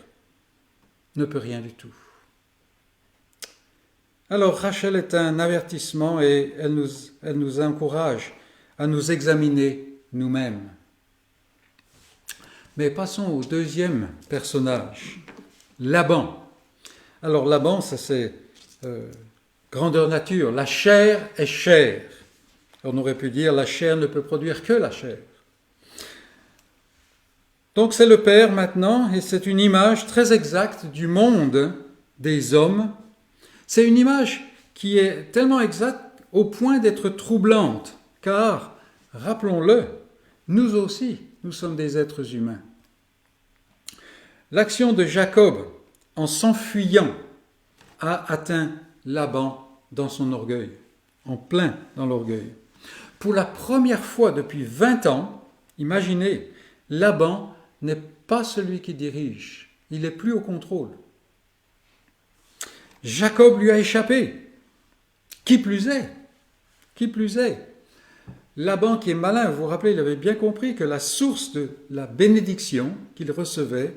ne peut rien du tout. Alors Rachel est un avertissement et elle nous encourage à nous examiner nous-mêmes. Mais passons au deuxième personnage, Laban. Alors Laban, ça c'est grandeur nature, la chair est chair. On aurait pu dire la chair ne peut produire que la chair. Donc c'est le père maintenant, et c'est une image très exacte du monde des hommes. C'est une image qui est tellement exacte au point d'être troublante, car, rappelons-le, nous aussi, nous sommes des êtres humains. L'action de Jacob, en s'enfuyant, a atteint Laban dans son orgueil, en plein dans l'orgueil. Pour la première fois depuis 20 ans, imaginez, Laban n'est pas celui qui dirige, il n'est plus au contrôle. Jacob lui a échappé. Qui plus est, Laban qui est malin, vous vous rappelez, il avait bien compris que la source de la bénédiction qu'il recevait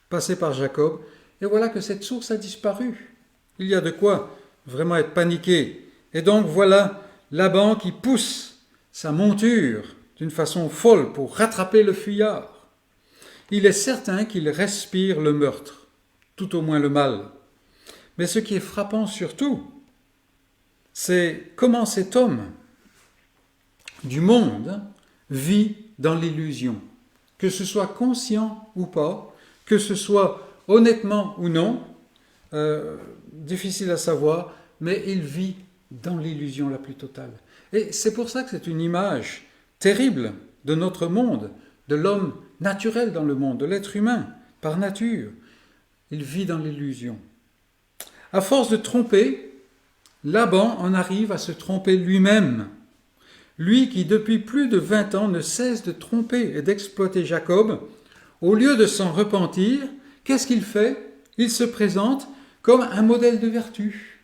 passait par Jacob, et voilà que cette source a disparu. Il y a de quoi vraiment être paniqué. Et donc voilà Laban qui pousse sa monture d'une façon folle pour rattraper le fuyard. Il est certain qu'il respire le meurtre, tout au moins le mal. Mais ce qui est frappant surtout, c'est comment cet homme du monde vit dans l'illusion. Que ce soit conscient ou pas, que ce soit honnêtement ou non, difficile à savoir, mais il vit dans l'illusion la plus totale. Et c'est pour ça que c'est une image terrible de notre monde, de l'homme naturel dans le monde, de l'être humain, par nature. Il vit dans l'illusion. À force de tromper, Laban en arrive à se tromper lui-même. Lui qui, depuis plus de 20 ans, ne cesse de tromper et d'exploiter Jacob, au lieu de s'en repentir, qu'est-ce qu'il fait? Il se présente comme un modèle de vertu.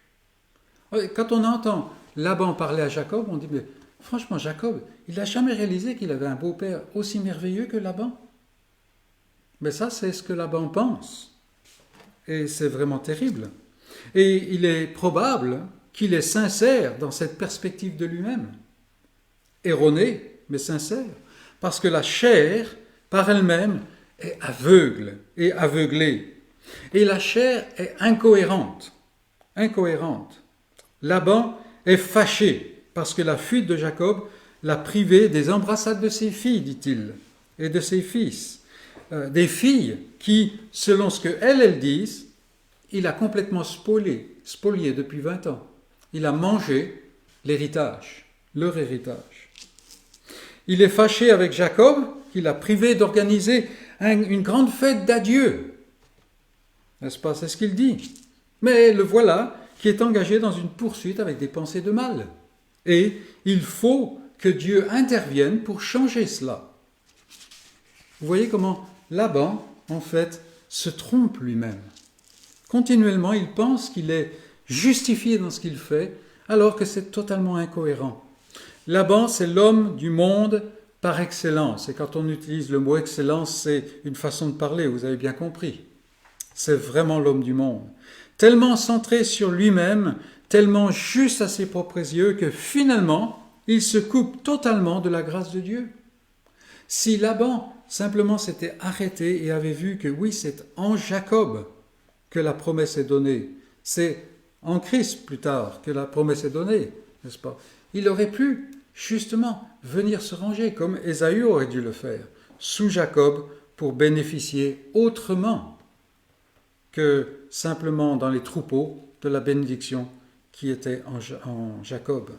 Quand on entend Laban parler à Jacob, on dit, mais franchement, Jacob, il n'a jamais réalisé qu'il avait un beau-père aussi merveilleux que Laban. Mais ça, c'est ce que Laban pense. Et c'est vraiment terrible. Et il est probable qu'il est sincère dans cette perspective de lui-même. Erroné, mais sincère. Parce que la chair, par elle-même, est aveugle et aveuglée. Et la chair est incohérente. Incohérente. Laban est fâché parce que la fuite de Jacob l'a privé des embrassades de ses filles, dit-il, et de ses fils. Des filles qui, selon ce qu'elles disent, il a complètement spolié depuis 20 ans. Il a mangé l'héritage, leur héritage. Il est fâché avec Jacob, qu'il a privé d'organiser une grande fête d'adieu. N'est-ce pas? C'est ce qu'il dit. Mais le voilà qui est engagé dans une poursuite avec des pensées de mal. Et il faut que Dieu intervienne pour changer cela. Vous voyez comment Laban, en fait, se trompe lui-même. Continuellement, il pense qu'il est justifié dans ce qu'il fait, alors que c'est totalement incohérent. Laban, c'est l'homme du monde par excellence. Et quand on utilise le mot excellence, c'est une façon de parler, vous avez bien compris. C'est vraiment l'homme du monde. Tellement centré sur lui-même, tellement juste à ses propres yeux, que finalement, il se coupe totalement de la grâce de Dieu. Si Laban simplement s'était arrêté et avait vu que oui, c'est en Jacob que la promesse est donnée, c'est en Christ plus tard que la promesse est donnée, n'est-ce pas? Il aurait pu justement venir se ranger comme Ésaü aurait dû le faire, sous Jacob, pour bénéficier autrement que simplement dans les troupeaux de la bénédiction qui était en Jacob.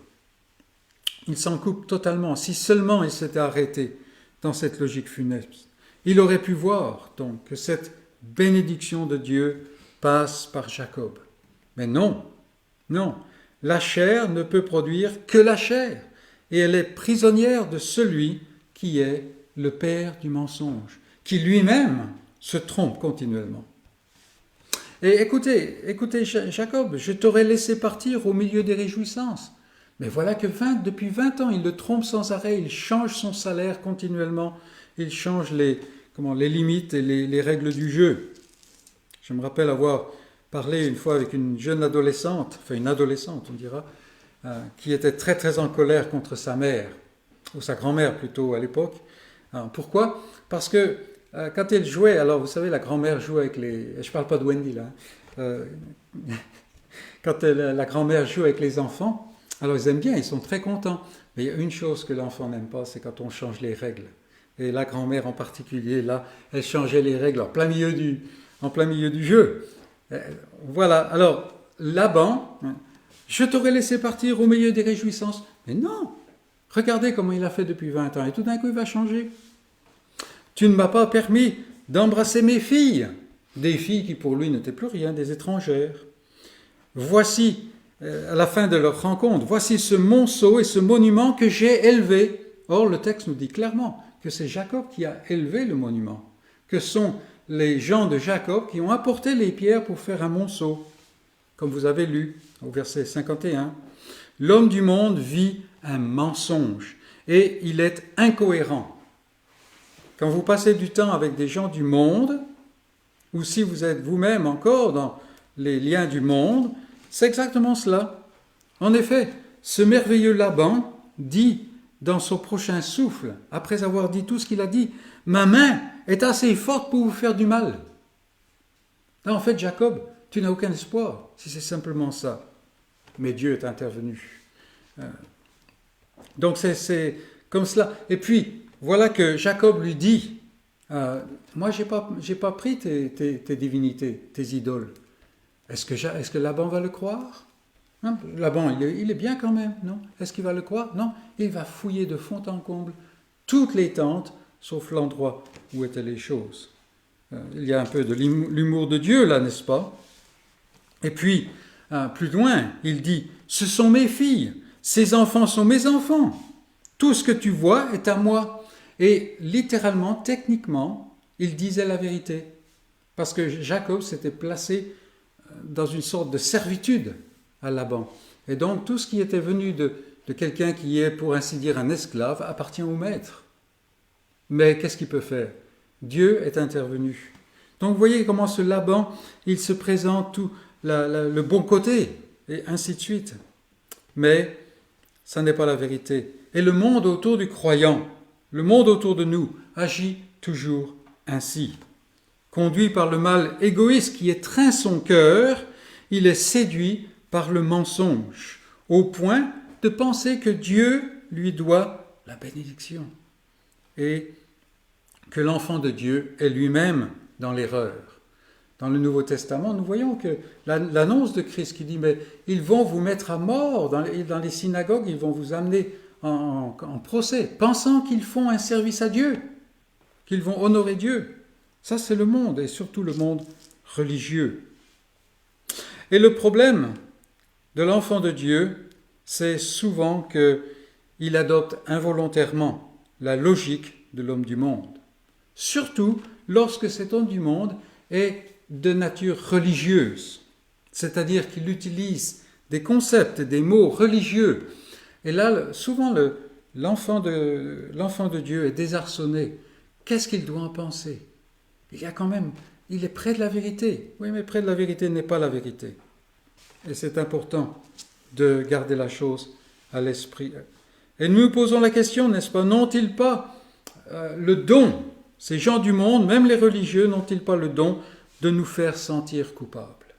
Il s'en coupe totalement. Si seulement il s'était arrêté dans cette logique funeste, il aurait pu voir donc que cette bénédiction de Dieu passe par Jacob. Mais non, non, la chair ne peut produire que la chair, et elle est prisonnière de celui qui est le père du mensonge, qui lui-même se trompe continuellement. Et écoutez, Jacob, je t'aurais laissé partir au milieu des réjouissances. Mais voilà que depuis 20 ans, il le trompe sans arrêt, il change son salaire continuellement, il change les limites et les règles du jeu. Je me rappelle avoir parlé une fois avec une jeune adolescente, enfin une adolescente on dira, qui était très très en colère contre sa mère, ou sa grand-mère plutôt à l'époque. Alors, pourquoi ? Parce que quand elle jouait, alors vous savez, la grand-mère joue avec les... Je ne parle pas de Wendy là. Quand la grand-mère joue avec les enfants, alors ils aiment bien, ils sont très contents. Mais il y a une chose que l'enfant n'aime pas, c'est quand on change les règles. Et la grand-mère en particulier, là, elle changeait les règles en plein milieu du jeu. Voilà, alors Laban, je t'aurais laissé partir au milieu des réjouissances. Mais non, regardez comment il a fait depuis 20 ans, et tout d'un coup il va changer. Tu ne m'as pas permis d'embrasser mes filles, des filles qui pour lui n'étaient plus rien, des étrangères. Voici, à la fin de leur rencontre, voici ce monceau et ce monument que j'ai élevé. Or, le texte nous dit clairement que c'est Jacob qui a élevé le monument, que sont les gens de Jacob qui ont apporté les pierres pour faire un monceau, comme vous avez lu au verset 51. L'homme du monde vit un mensonge et il est incohérent. Quand vous passez du temps avec des gens du monde, ou si vous êtes vous-même encore dans les liens du monde, c'est exactement cela. En effet, ce merveilleux Laban dit dans son prochain souffle, après avoir dit tout ce qu'il a dit, « Ma main est assez forte pour vous faire du mal. » Là, en fait, Jacob, tu n'as aucun espoir, si c'est simplement ça. Mais Dieu est intervenu. Donc c'est comme cela. Et puis, voilà que Jacob lui dit, moi, j'ai pas pris tes divinités, tes idoles. Est-ce que Laban va le croire ? Hein, Laban, il est bien quand même, non ? Est-ce qu'il va le croire ? Non, il va fouiller de fond en comble toutes les tentes, sauf l'endroit où étaient les choses. Il y a un peu de l'humour de Dieu là, n'est-ce pas ? Et puis, plus loin, il dit, ce sont mes filles, ces enfants sont mes enfants. Tout ce que tu vois est à moi. Et littéralement, techniquement, il disait la vérité. Parce que Jacob s'était placé dans une sorte de servitude à Laban. Et donc, tout ce qui était venu de quelqu'un qui est, pour ainsi dire, un esclave, appartient au maître. Mais qu'est-ce qu'il peut faire ? Dieu est intervenu. Donc, vous voyez comment ce Laban, il se présente tout le bon côté, et ainsi de suite. Mais ça n'est pas la vérité. Et le monde autour du croyant, le monde autour de nous, agit toujours ainsi. Conduit par le mal égoïste qui étreint son cœur, il est séduit par le mensonge, au point de penser que Dieu lui doit la bénédiction et que l'enfant de Dieu est lui-même dans l'erreur. Dans le Nouveau Testament, nous voyons que l'annonce de Christ qui dit « mais ils vont vous mettre à mort dans les synagogues, ils vont vous amener en procès, pensant qu'ils font un service à Dieu, qu'ils vont honorer Dieu. » Ça, c'est le monde, et surtout le monde religieux. Et le problème de l'enfant de Dieu, c'est souvent qu'il adopte involontairement la logique de l'homme du monde. Surtout lorsque cet homme du monde est de nature religieuse, c'est-à-dire qu'il utilise des concepts et des mots religieux. Et là, souvent, l'enfant de Dieu est désarçonné. Qu'est-ce qu'il doit en penser ? Il est près de la vérité. Oui, mais près de la vérité n'est pas la vérité. Et c'est important de garder la chose à l'esprit. Et nous nous posons la question, n'est-ce pas, n'ont-ils pas le don, ces gens du monde, même les religieux, n'ont-ils pas le don de nous faire sentir coupables ?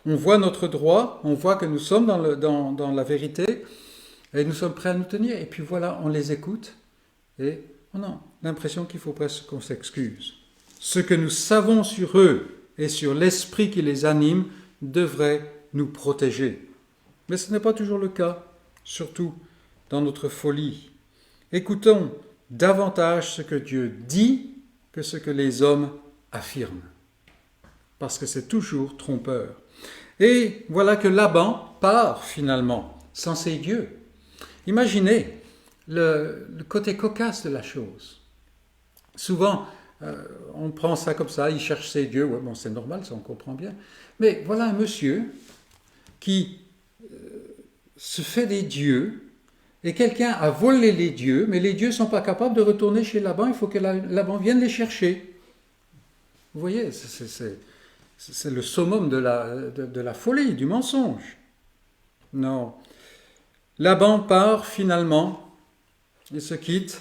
On voit notre droit, on voit que nous sommes dans la vérité, et nous sommes prêts à nous tenir, et puis voilà, on les écoute, et on a l'impression qu'il faut presque qu'on s'excuse. Ce que nous savons sur eux et sur l'esprit qui les anime devrait nous protéger. Mais ce n'est pas toujours le cas, surtout dans notre folie. Écoutons davantage ce que Dieu dit que ce que les hommes affirment, parce que c'est toujours trompeur. Et voilà que Laban part finalement, sans ses dieux. Imaginez le côté cocasse de la chose. Souvent, on prend ça comme ça, il cherche ses dieux, ouais, bon, c'est normal, ça on comprend bien. Mais voilà un monsieur qui se fait des dieux, et quelqu'un a volé les dieux, mais les dieux ne sont pas capables de retourner chez Laban, il faut que Laban vienne les chercher. Vous voyez, c'est le summum de la folie, du mensonge. Non. Laban part finalement, il se quitte.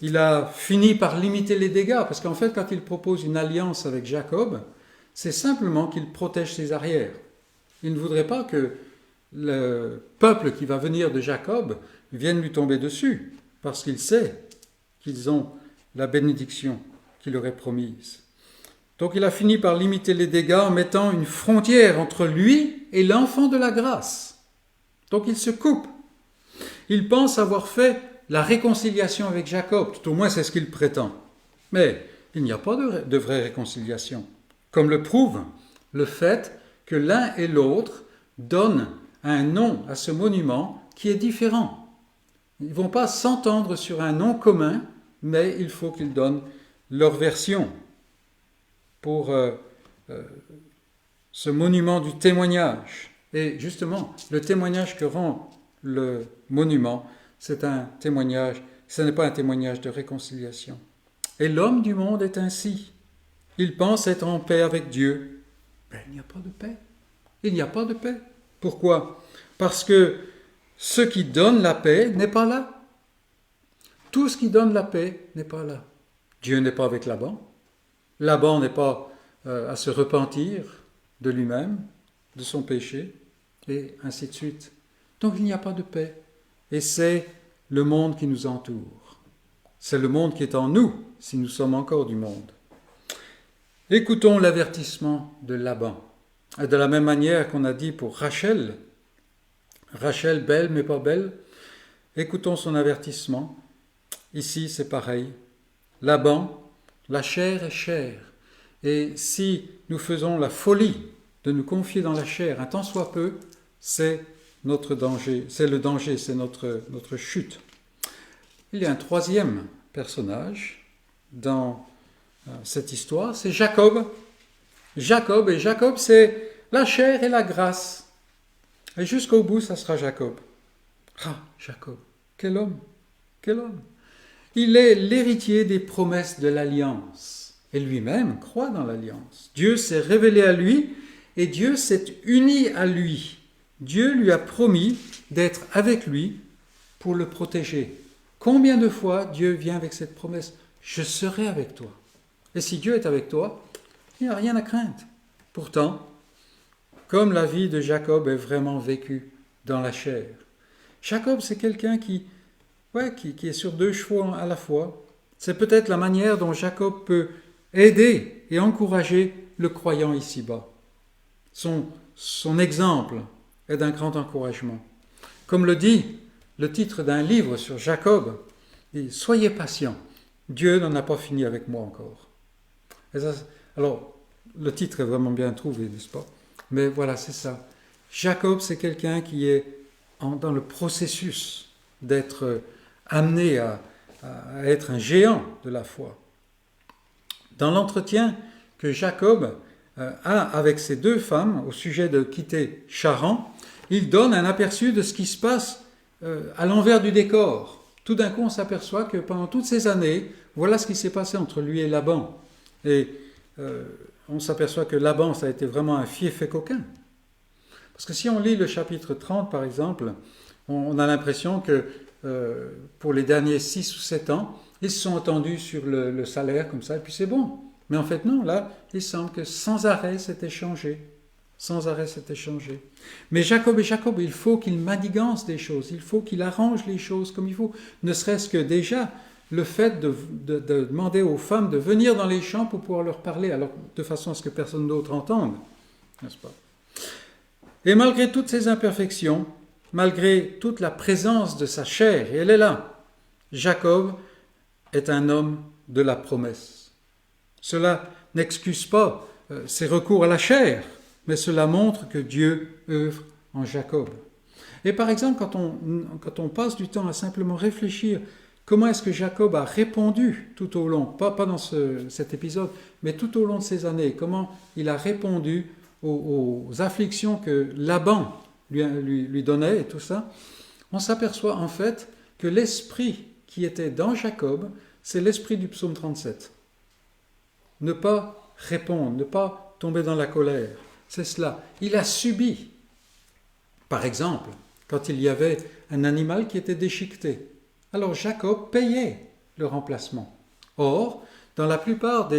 Il a fini par limiter les dégâts, parce qu'en fait, quand il propose une alliance avec Jacob, c'est simplement qu'il protège ses arrières. Il ne voudrait pas que le peuple qui va venir de Jacob vienne lui tomber dessus, parce qu'il sait qu'ils ont la bénédiction qu'il aurait promise. Donc il a fini par limiter les dégâts en mettant une frontière entre lui et l'enfant de la grâce. Donc il se coupe. Il pense avoir fait la réconciliation avec Jacob, tout au moins c'est ce qu'il prétend. Mais il n'y a pas de vraie réconciliation, comme le prouve le fait que l'un et l'autre donnent un nom à ce monument qui est différent. Ils ne vont pas s'entendre sur un nom commun, mais il faut qu'ils donnent leur version pour ce monument du témoignage. Et justement, le témoignage que rend le monument, c'est un témoignage, ce n'est pas un témoignage de réconciliation. Et l'homme du monde est ainsi. Il pense être en paix avec Dieu. Mais il n'y a pas de paix. Il n'y a pas de paix. Pourquoi ? Parce que ce qui donne la paix n'est pas là. Tout ce qui donne la paix n'est pas là. Dieu n'est pas avec Laban. Laban n'est pas à se repentir de lui-même, de son péché, et ainsi de suite. Donc il n'y a pas de paix. Et c'est le monde qui nous entoure. C'est le monde qui est en nous, si nous sommes encore du monde. Écoutons l'avertissement de Laban. Et de la même manière qu'on a dit pour Rachel, Rachel belle mais pas belle, écoutons son avertissement. Ici c'est pareil. Laban, la chair est chair. Et si nous faisons la folie de nous confier dans la chair un tant soit peu, c'est notre danger, c'est le danger, c'est notre chute. Il y a un troisième personnage dans cette histoire, c'est Jacob. Jacob, c'est la chair et la grâce. Et jusqu'au bout, ça sera Jacob. Ah, Jacob, quel homme, quel homme. Il est l'héritier des promesses de l'alliance. Et lui-même croit dans l'alliance. Dieu s'est révélé à lui et Dieu s'est uni à lui. Dieu lui a promis d'être avec lui pour le protéger. Combien de fois Dieu vient avec cette promesse ? Je serai avec toi. Et si Dieu est avec toi, il n'y a rien à craindre. Pourtant, comme la vie de Jacob est vraiment vécue dans la chair, Jacob, c'est quelqu'un qui est sur deux chevaux à la fois. C'est peut-être la manière dont Jacob peut aider et encourager le croyant ici-bas. Son exemple est d'un grand encouragement. Comme le dit le titre d'un livre sur Jacob, « Soyez patients, Dieu n'en a pas fini avec moi encore ». Alors, le titre est vraiment bien trouvé, n'est-ce pas ? Mais voilà, c'est ça. Jacob, c'est quelqu'un qui est dans le processus d'être amené à être un géant de la foi. Dans l'entretien que Jacob a avec ses deux femmes au sujet de quitter Charan, il donne un aperçu de ce qui se passe à l'envers du décor. Tout d'un coup, on s'aperçoit que pendant toutes ces années, voilà ce qui s'est passé entre lui et Laban. Et on s'aperçoit que Laban, ça a été vraiment un fief et coquin. Parce que si on lit le chapitre 30, par exemple, on a l'impression que pour les derniers 6 ou 7 ans, ils se sont entendus sur le salaire comme ça, et puis c'est bon. Mais en fait, non, là, il semble que sans arrêt, c'est échangé. Sans arrêt, c'est échangé. Mais Jacob, il faut qu'il manigance des choses, il faut qu'il arrange les choses comme il faut. Ne serait-ce que déjà, le fait de demander aux femmes de venir dans les champs pour pouvoir leur parler, alors de façon à ce que personne d'autre entende, n'est-ce pas ? Et malgré toutes ces imperfections, malgré toute la présence de sa chair, et elle est là, Jacob est un homme de la promesse. Cela n'excuse pas ses recours à la chair, mais cela montre que Dieu œuvre en Jacob. Et par exemple, quand on passe du temps à simplement réfléchir comment est-ce que Jacob a répondu tout au long, pas dans cet épisode, mais tout au long de ces années, comment il a répondu aux afflictions que Laban lui donnait et tout ça, on s'aperçoit en fait que l'esprit qui était dans Jacob, c'est l'esprit du psaume 37. Ne pas répondre, ne pas tomber dans la colère, c'est cela. Il a subi, par exemple, quand il y avait un animal qui était déchiqueté. Alors Jacob payait le remplacement. Or, dans la plupart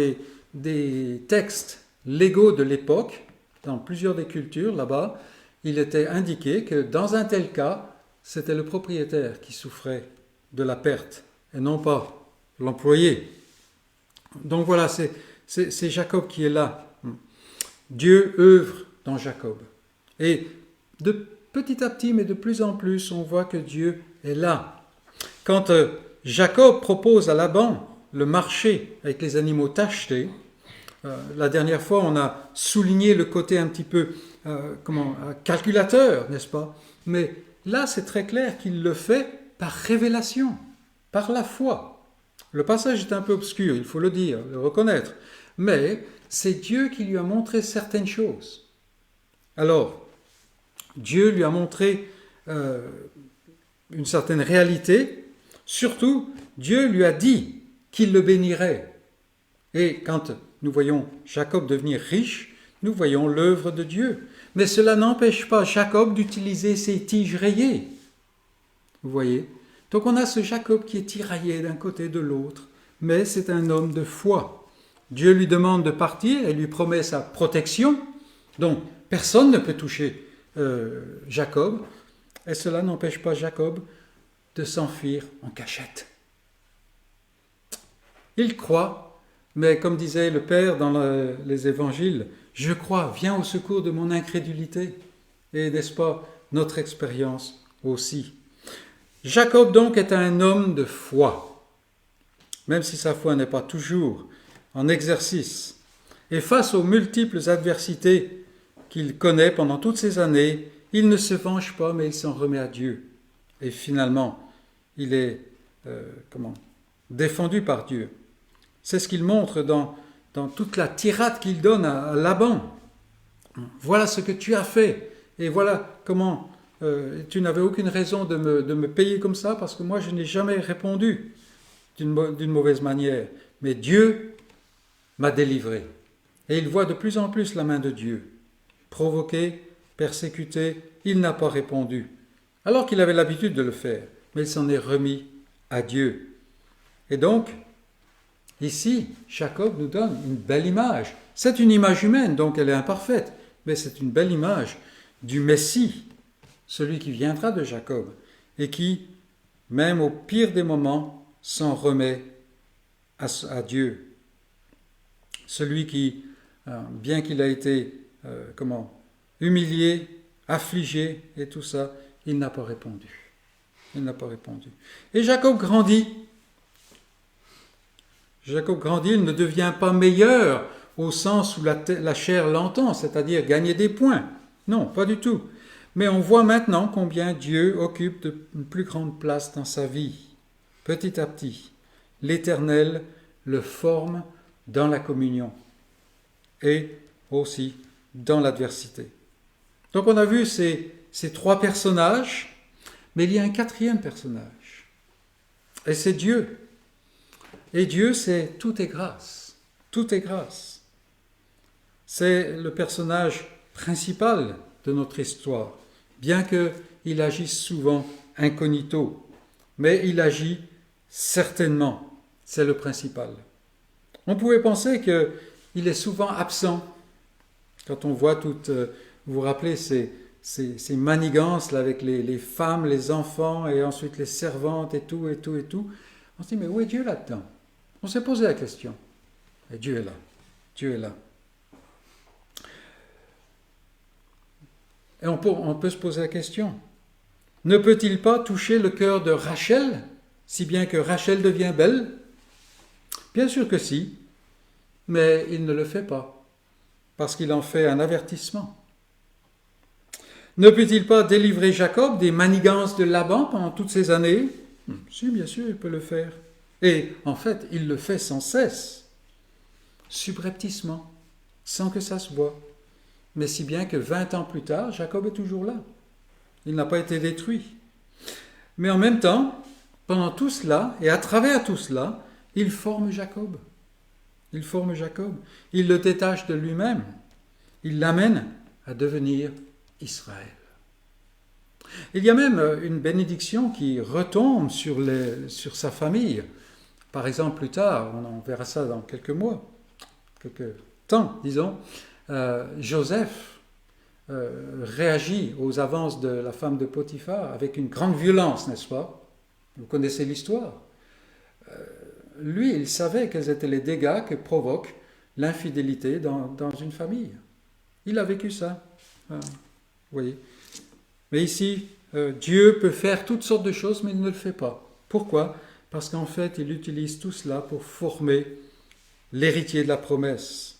des textes légaux de l'époque, dans plusieurs des cultures là-bas, il était indiqué que dans un tel cas, c'était le propriétaire qui souffrait de la perte et non pas l'employé. Donc voilà, c'est Jacob qui est là. Dieu œuvre dans Jacob. Et de petit à petit, mais de plus en plus, on voit que Dieu est là. Quand Jacob propose à Laban le marché avec les animaux tachetés, la dernière fois, on a souligné le côté un petit peu calculateur, n'est-ce pas? Mais là, c'est très clair qu'il le fait par révélation, par la foi. Le passage est un peu obscur, il faut le dire, le reconnaître. Mais c'est Dieu qui lui a montré certaines choses. Alors, Dieu lui a montré une certaine réalité. Surtout, Dieu lui a dit qu'il le bénirait. Et quand nous voyons Jacob devenir riche, nous voyons l'œuvre de Dieu. Mais cela n'empêche pas Jacob d'utiliser ses tiges rayées. Vous voyez? Donc on a ce Jacob qui est tiraillé d'un côté et de l'autre, mais c'est un homme de foi. Dieu lui demande de partir et lui promet sa protection. Donc personne ne peut toucher Jacob, et cela n'empêche pas Jacob de s'enfuir en cachette. Il croit, mais comme disait le Père dans les évangiles, je crois, viens au secours de mon incrédulité. Et n'est-ce pas notre expérience aussi? Jacob donc est un homme de foi, même si sa foi n'est pas toujours en exercice. Et face aux multiples adversités qu'il connaît pendant toutes ces années, il ne se venge pas, mais il s'en remet à Dieu. Et finalement, il est défendu par Dieu. C'est ce qu'il montre dans toute la tirade qu'il donne à Laban. Voilà ce que tu as fait, et voilà comment tu n'avais aucune raison de me payer comme ça, parce que moi je n'ai jamais répondu d'une mauvaise manière. Mais Dieu m'a délivré. Et il voit de plus en plus la main de Dieu. Provoqué, persécuté, il n'a pas répondu. Alors qu'il avait l'habitude de le faire, mais il s'en est remis à Dieu. Et donc, ici, Jacob nous donne une belle image. C'est une image humaine, donc elle est imparfaite, mais c'est une belle image du Messie, celui qui viendra de Jacob, et qui, même au pire des moments, s'en remet à Dieu. Celui qui, bien qu'il a été humilié, affligé et tout ça, il n'a pas répondu. Il n'a pas répondu. Et Jacob grandit. Jacob grandit, il ne devient pas meilleur au sens où la chair l'entend, c'est-à-dire gagner des points. Non, pas du tout. Mais on voit maintenant combien Dieu occupe une plus grande place dans sa vie. Petit à petit, l'Éternel le forme dans la communion et aussi dans l'adversité. Donc on a vu ces trois personnages, mais il y a un quatrième personnage. Et c'est Dieu. Et Dieu, c'est tout est grâce. Tout est grâce. C'est le personnage principal de notre histoire, bien qu'il agisse souvent incognito. Mais il agit certainement. C'est le principal. On pouvait penser qu'il est souvent absent. Quand on voit toutes, vous vous rappelez ces manigances là, avec les femmes, les enfants et ensuite les servantes et tout. On se dit, mais où est Dieu là-dedans? On s'est posé la question. Et Dieu est là. Dieu est là. Et on peut se poser la question. Ne peut-il pas toucher le cœur de Rachel, si bien que Rachel devient belle? Bien sûr que si, mais il ne le fait pas, parce qu'il en fait un avertissement. Ne peut-il pas délivrer Jacob des manigances de Laban pendant toutes ces années? Si, bien sûr, il peut le faire. Et en fait, il le fait sans cesse, subrepticement, sans que ça se voie. Mais si bien que 20 ans plus tard, Jacob est toujours là. Il n'a pas été détruit. Mais en même temps, pendant tout cela, et à travers tout cela, il forme Jacob. Il forme Jacob. Il le détache de lui-même. Il l'amène à devenir Israël. Il y a même une bénédiction qui retombe sur sa famille. Par exemple, plus tard, on verra ça dans quelques mois, quelques temps, disons, Joseph réagit aux avances de la femme de Potiphar avec une grande violence, n'est-ce pas? Vous connaissez l'histoire. Lui, il savait quels étaient les dégâts que provoque l'infidélité dans une famille. Il a vécu ça. Vous voyez. Mais ici, Dieu peut faire toutes sortes de choses, mais il ne le fait pas. Pourquoi? Parce qu'en fait, il utilise tout cela pour former l'héritier de la promesse.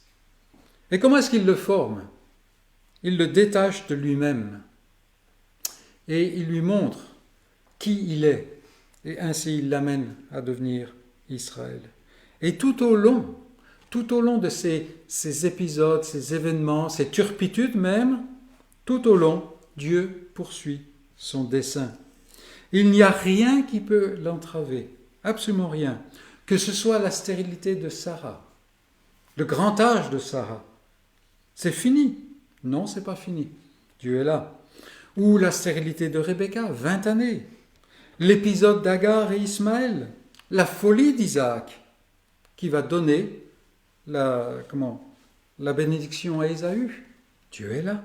Et comment est-ce qu'il le forme? Il le détache de lui-même. Et il lui montre qui il est. Et ainsi, il l'amène à devenir Israël. Et tout au long de ces épisodes, ces événements, ces turpitudes même, tout au long, Dieu poursuit son dessein. Il n'y a rien qui peut l'entraver, absolument rien. Que ce soit la stérilité de Sarah, le grand âge de Sarah. C'est fini. Non, c'est pas fini. Dieu est là. Ou la stérilité de Rebecca, 20 années. L'épisode d'Agar et Ismaël. La folie d'Isaac, qui va donner la bénédiction à Ésaü. Dieu est là.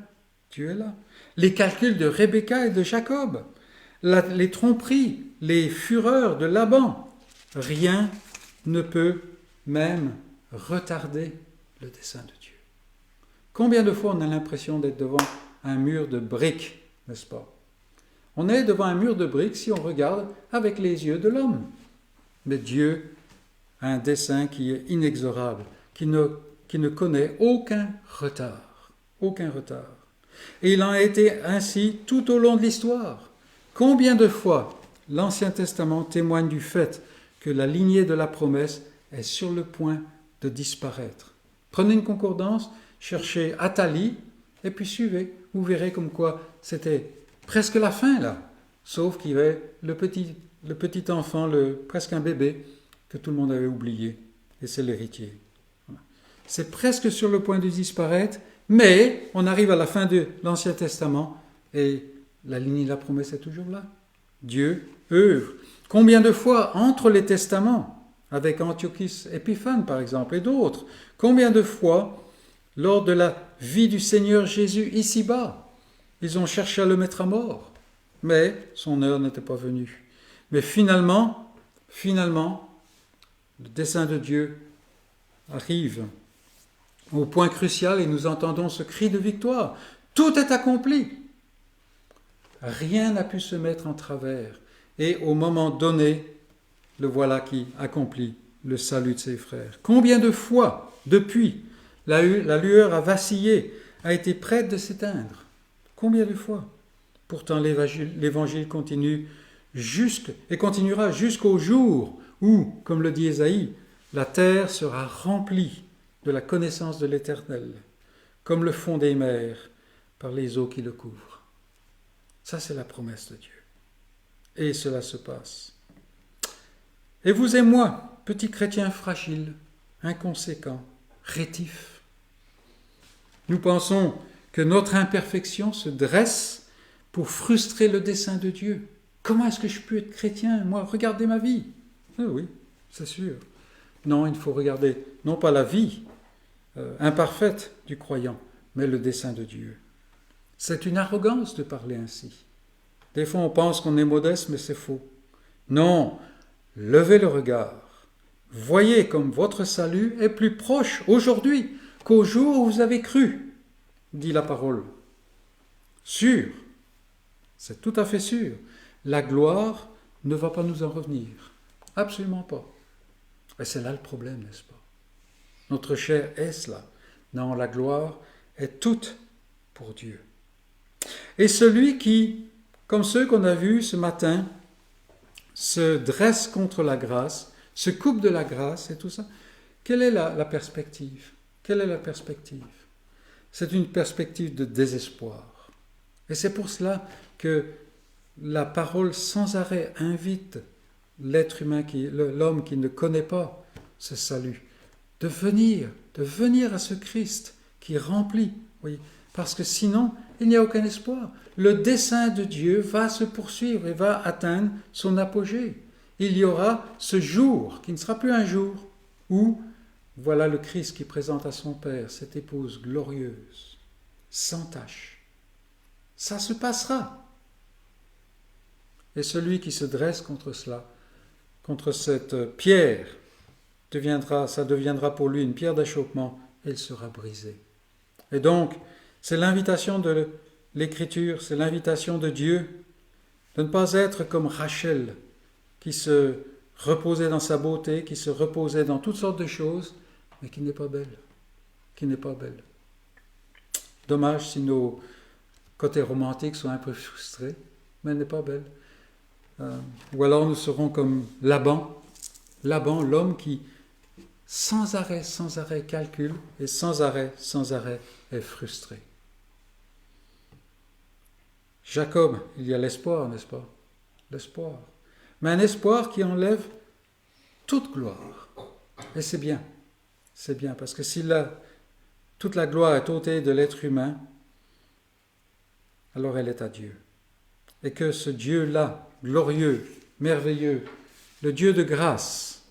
Dieu est là. Les calculs de Rebecca et de Jacob. Les tromperies, les fureurs de Laban. Rien ne peut même retarder le dessein de Dieu. Combien de fois on a l'impression d'être devant un mur de briques, n'est-ce pas? On est devant un mur de briques si on regarde avec les yeux de l'homme. Mais Dieu a un dessein qui est inexorable, qui ne connaît aucun retard. Aucun retard. Et il en a été ainsi tout au long de l'histoire. Combien de fois l'Ancien Testament témoigne du fait que la lignée de la promesse est sur le point de disparaître? Prenez une concordance, cherchez Athalie, et puis suivez. Vous verrez comme quoi c'était presque la fin là. Sauf qu'il y avait le petit enfant, presque un bébé, que tout le monde avait oublié. Et c'est l'héritier. Voilà. C'est presque sur le point de disparaître, mais on arrive à la fin de l'Ancien Testament et la lignée de la promesse est toujours là. Dieu œuvre. Combien de fois entre les testaments, avec Antiochus Épiphane par exemple et d'autres, combien de fois lors de la vie du Seigneur Jésus ici-bas, ils ont cherché à le mettre à mort, mais son heure n'était pas venue. Mais finalement, le dessein de Dieu arrive au point crucial et nous entendons ce cri de victoire. Tout est accompli. Rien n'a pu se mettre en travers. Et au moment donné, le voilà qui accomplit le salut de ses frères. Combien de fois, depuis, la lueur a vacillé, a été prête de s'éteindre? Combien de fois? Pourtant, l'évangile continue et continuera jusqu'au jour où, comme le dit Ésaïe, la terre sera remplie de la connaissance de l'Éternel, comme le fond des mers par les eaux qui le couvrent. Ça, c'est la promesse de Dieu. Et cela se passe. Et vous et moi, petits chrétiens fragiles, inconséquents, rétifs, nous pensons que notre imperfection se dresse pour frustrer le dessein de Dieu. Comment est-ce que je peux être chrétien? Moi, regardez ma vie. Ah oui, c'est sûr. Non, il faut regarder, non pas la vie imparfaite du croyant, mais le dessein de Dieu. C'est une arrogance de parler ainsi. Des fois, on pense qu'on est modeste, mais c'est faux. Non, levez le regard. Voyez comme votre salut est plus proche aujourd'hui qu'au jour où vous avez cru, dit la parole. Sûr, c'est tout à fait sûr. La gloire ne va pas nous en revenir. Absolument pas. Et c'est là le problème, n'est-ce pas? Notre chair est cela. Non, la gloire est toute pour Dieu. Et celui qui, comme ceux qu'on a vus ce matin, se dresse contre la grâce, se coupe de la grâce et tout ça, quelle est la perspective? Quelle est la perspective? C'est une perspective de désespoir. Et c'est pour cela que la parole sans arrêt invite l'être humain, l'homme qui ne connaît pas ce salut, de venir à ce Christ qui remplit. Oui, parce que sinon, il n'y a aucun espoir. Le dessein de Dieu va se poursuivre et va atteindre son apogée. Il y aura ce jour, qui ne sera plus un jour, où voilà le Christ qui présente à son Père cette épouse glorieuse, sans tache. Ça se passera. Et celui qui se dresse contre cela, contre cette pierre, ça deviendra pour lui une pierre d'achoppement, et il sera brisé. Et donc, c'est l'invitation de l'Écriture, c'est l'invitation de Dieu de ne pas être comme Rachel, qui se reposait dans sa beauté, qui se reposait dans toutes sortes de choses, mais qui n'est pas belle. Dommage si nos côtés romantiques sont un peu frustrés, mais elle n'est pas belle. Ou alors nous serons comme Laban, l'homme qui sans arrêt calcule et sans arrêt est frustré. Jacob, il y a l'espoir, n'est-ce pas? L'espoir. Mais un espoir qui enlève toute gloire. Et c'est bien, parce que si toute la gloire est ôtée de l'être humain, alors elle est à Dieu. Et que ce Dieu-là, glorieux, merveilleux, le Dieu de grâce,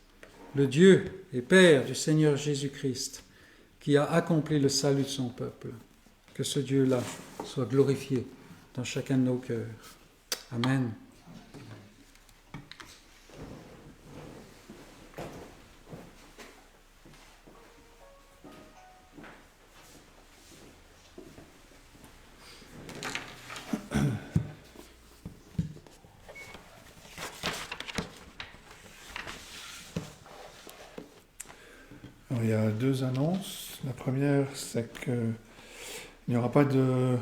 le Dieu et Père du Seigneur Jésus-Christ, qui a accompli le salut de son peuple, que ce Dieu-là soit glorifié dans chacun de nos cœurs. Amen. Alors, il y a deux annonces. La première, c'est qu'il n'y aura pas de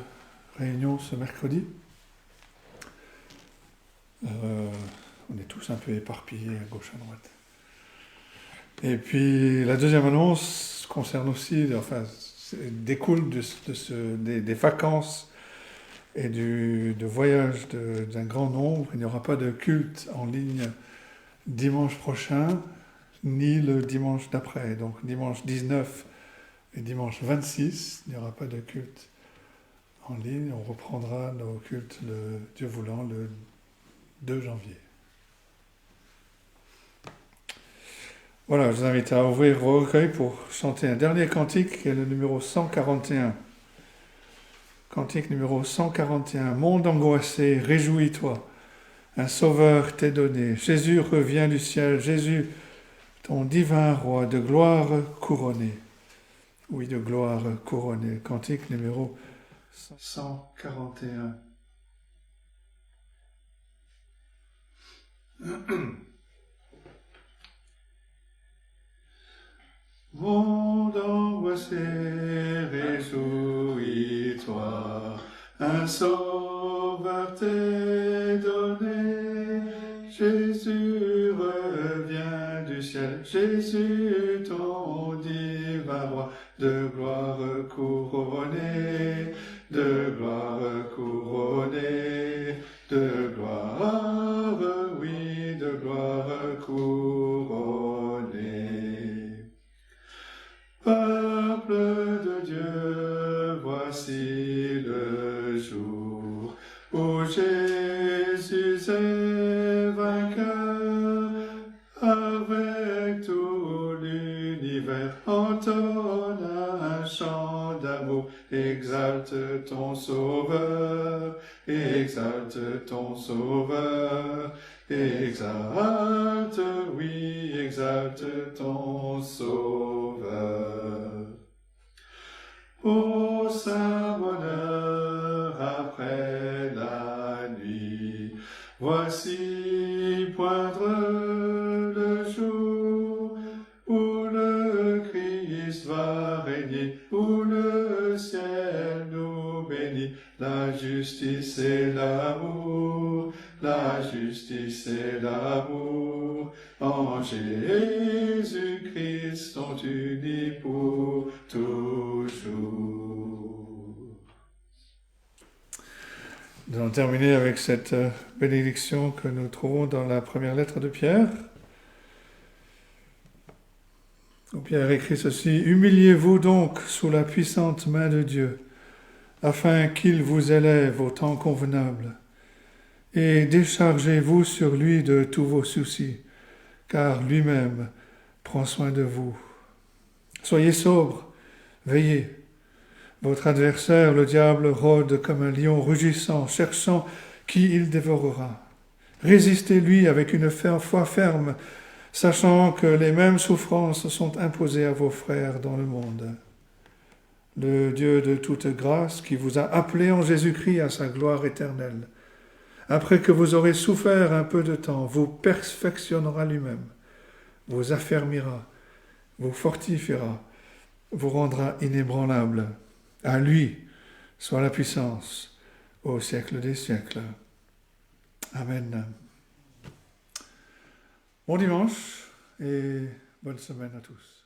réunion ce mercredi. On est tous un peu éparpillés à gauche, à droite. Et puis la deuxième annonce concerne aussi, découle des vacances et de voyage d'un grand nombre. Il n'y aura pas de culte en ligne dimanche prochain, ni le dimanche d'après. Donc dimanche 19 et dimanche 26, il n'y aura pas de culte en ligne. On reprendra nos cultes, Dieu voulant, le 2 janvier. Voilà, je vous invite à ouvrir vos recueils pour chanter un dernier cantique, qui est le numéro 141. Cantique numéro 141. Monde angoissé, réjouis-toi. Un sauveur t'est donné. Jésus revient du ciel. Jésus, ton divin roi, de gloire couronné. Oui, de gloire couronné. Cantique numéro 141. Monde angoissé, réjouis-toi, un sauveur t'est donné. Jésus revient du ciel, Jésus ton divin roi, de gloire couronné, de gloire couronné, de gloire, oui, de gloire couronné. Peuple de Dieu, voici le jour où Jésus est vainqueur. Avec tout l'univers, entonne un chant d'amour, exalte ton Sauveur, exalte ton Sauveur, exalte, oui, exalte ton Sauveur. Ô saint bonheur après la nuit, voici poindre le jour où le Christ va régner, où le ciel nous bénit. La justice et l'amour, la justice et l'amour, en Jésus-Christ sont unis pour toujours. Nous allons terminer avec cette bénédiction que nous trouvons dans la première lettre de Pierre. Où Pierre écrit ceci: « Humiliez-vous donc sous la puissante main de Dieu, afin qu'il vous élève au temps convenable, et déchargez-vous sur lui de tous vos soucis, car lui-même prend soin de vous. Soyez sobres, veillez. Votre adversaire, le diable, rôde comme un lion rugissant, cherchant qui il dévorera. Résistez-lui avec une foi ferme, sachant que les mêmes souffrances sont imposées à vos frères dans le monde. Le Dieu de toute grâce, qui vous a appelés en Jésus-Christ à sa gloire éternelle, après que vous aurez souffert un peu de temps, vous perfectionnera lui-même, vous affermira, vous fortifiera, vous rendra inébranlable. À lui soit la puissance au siècle des siècles. Amen. Bon dimanche et bonne semaine à tous.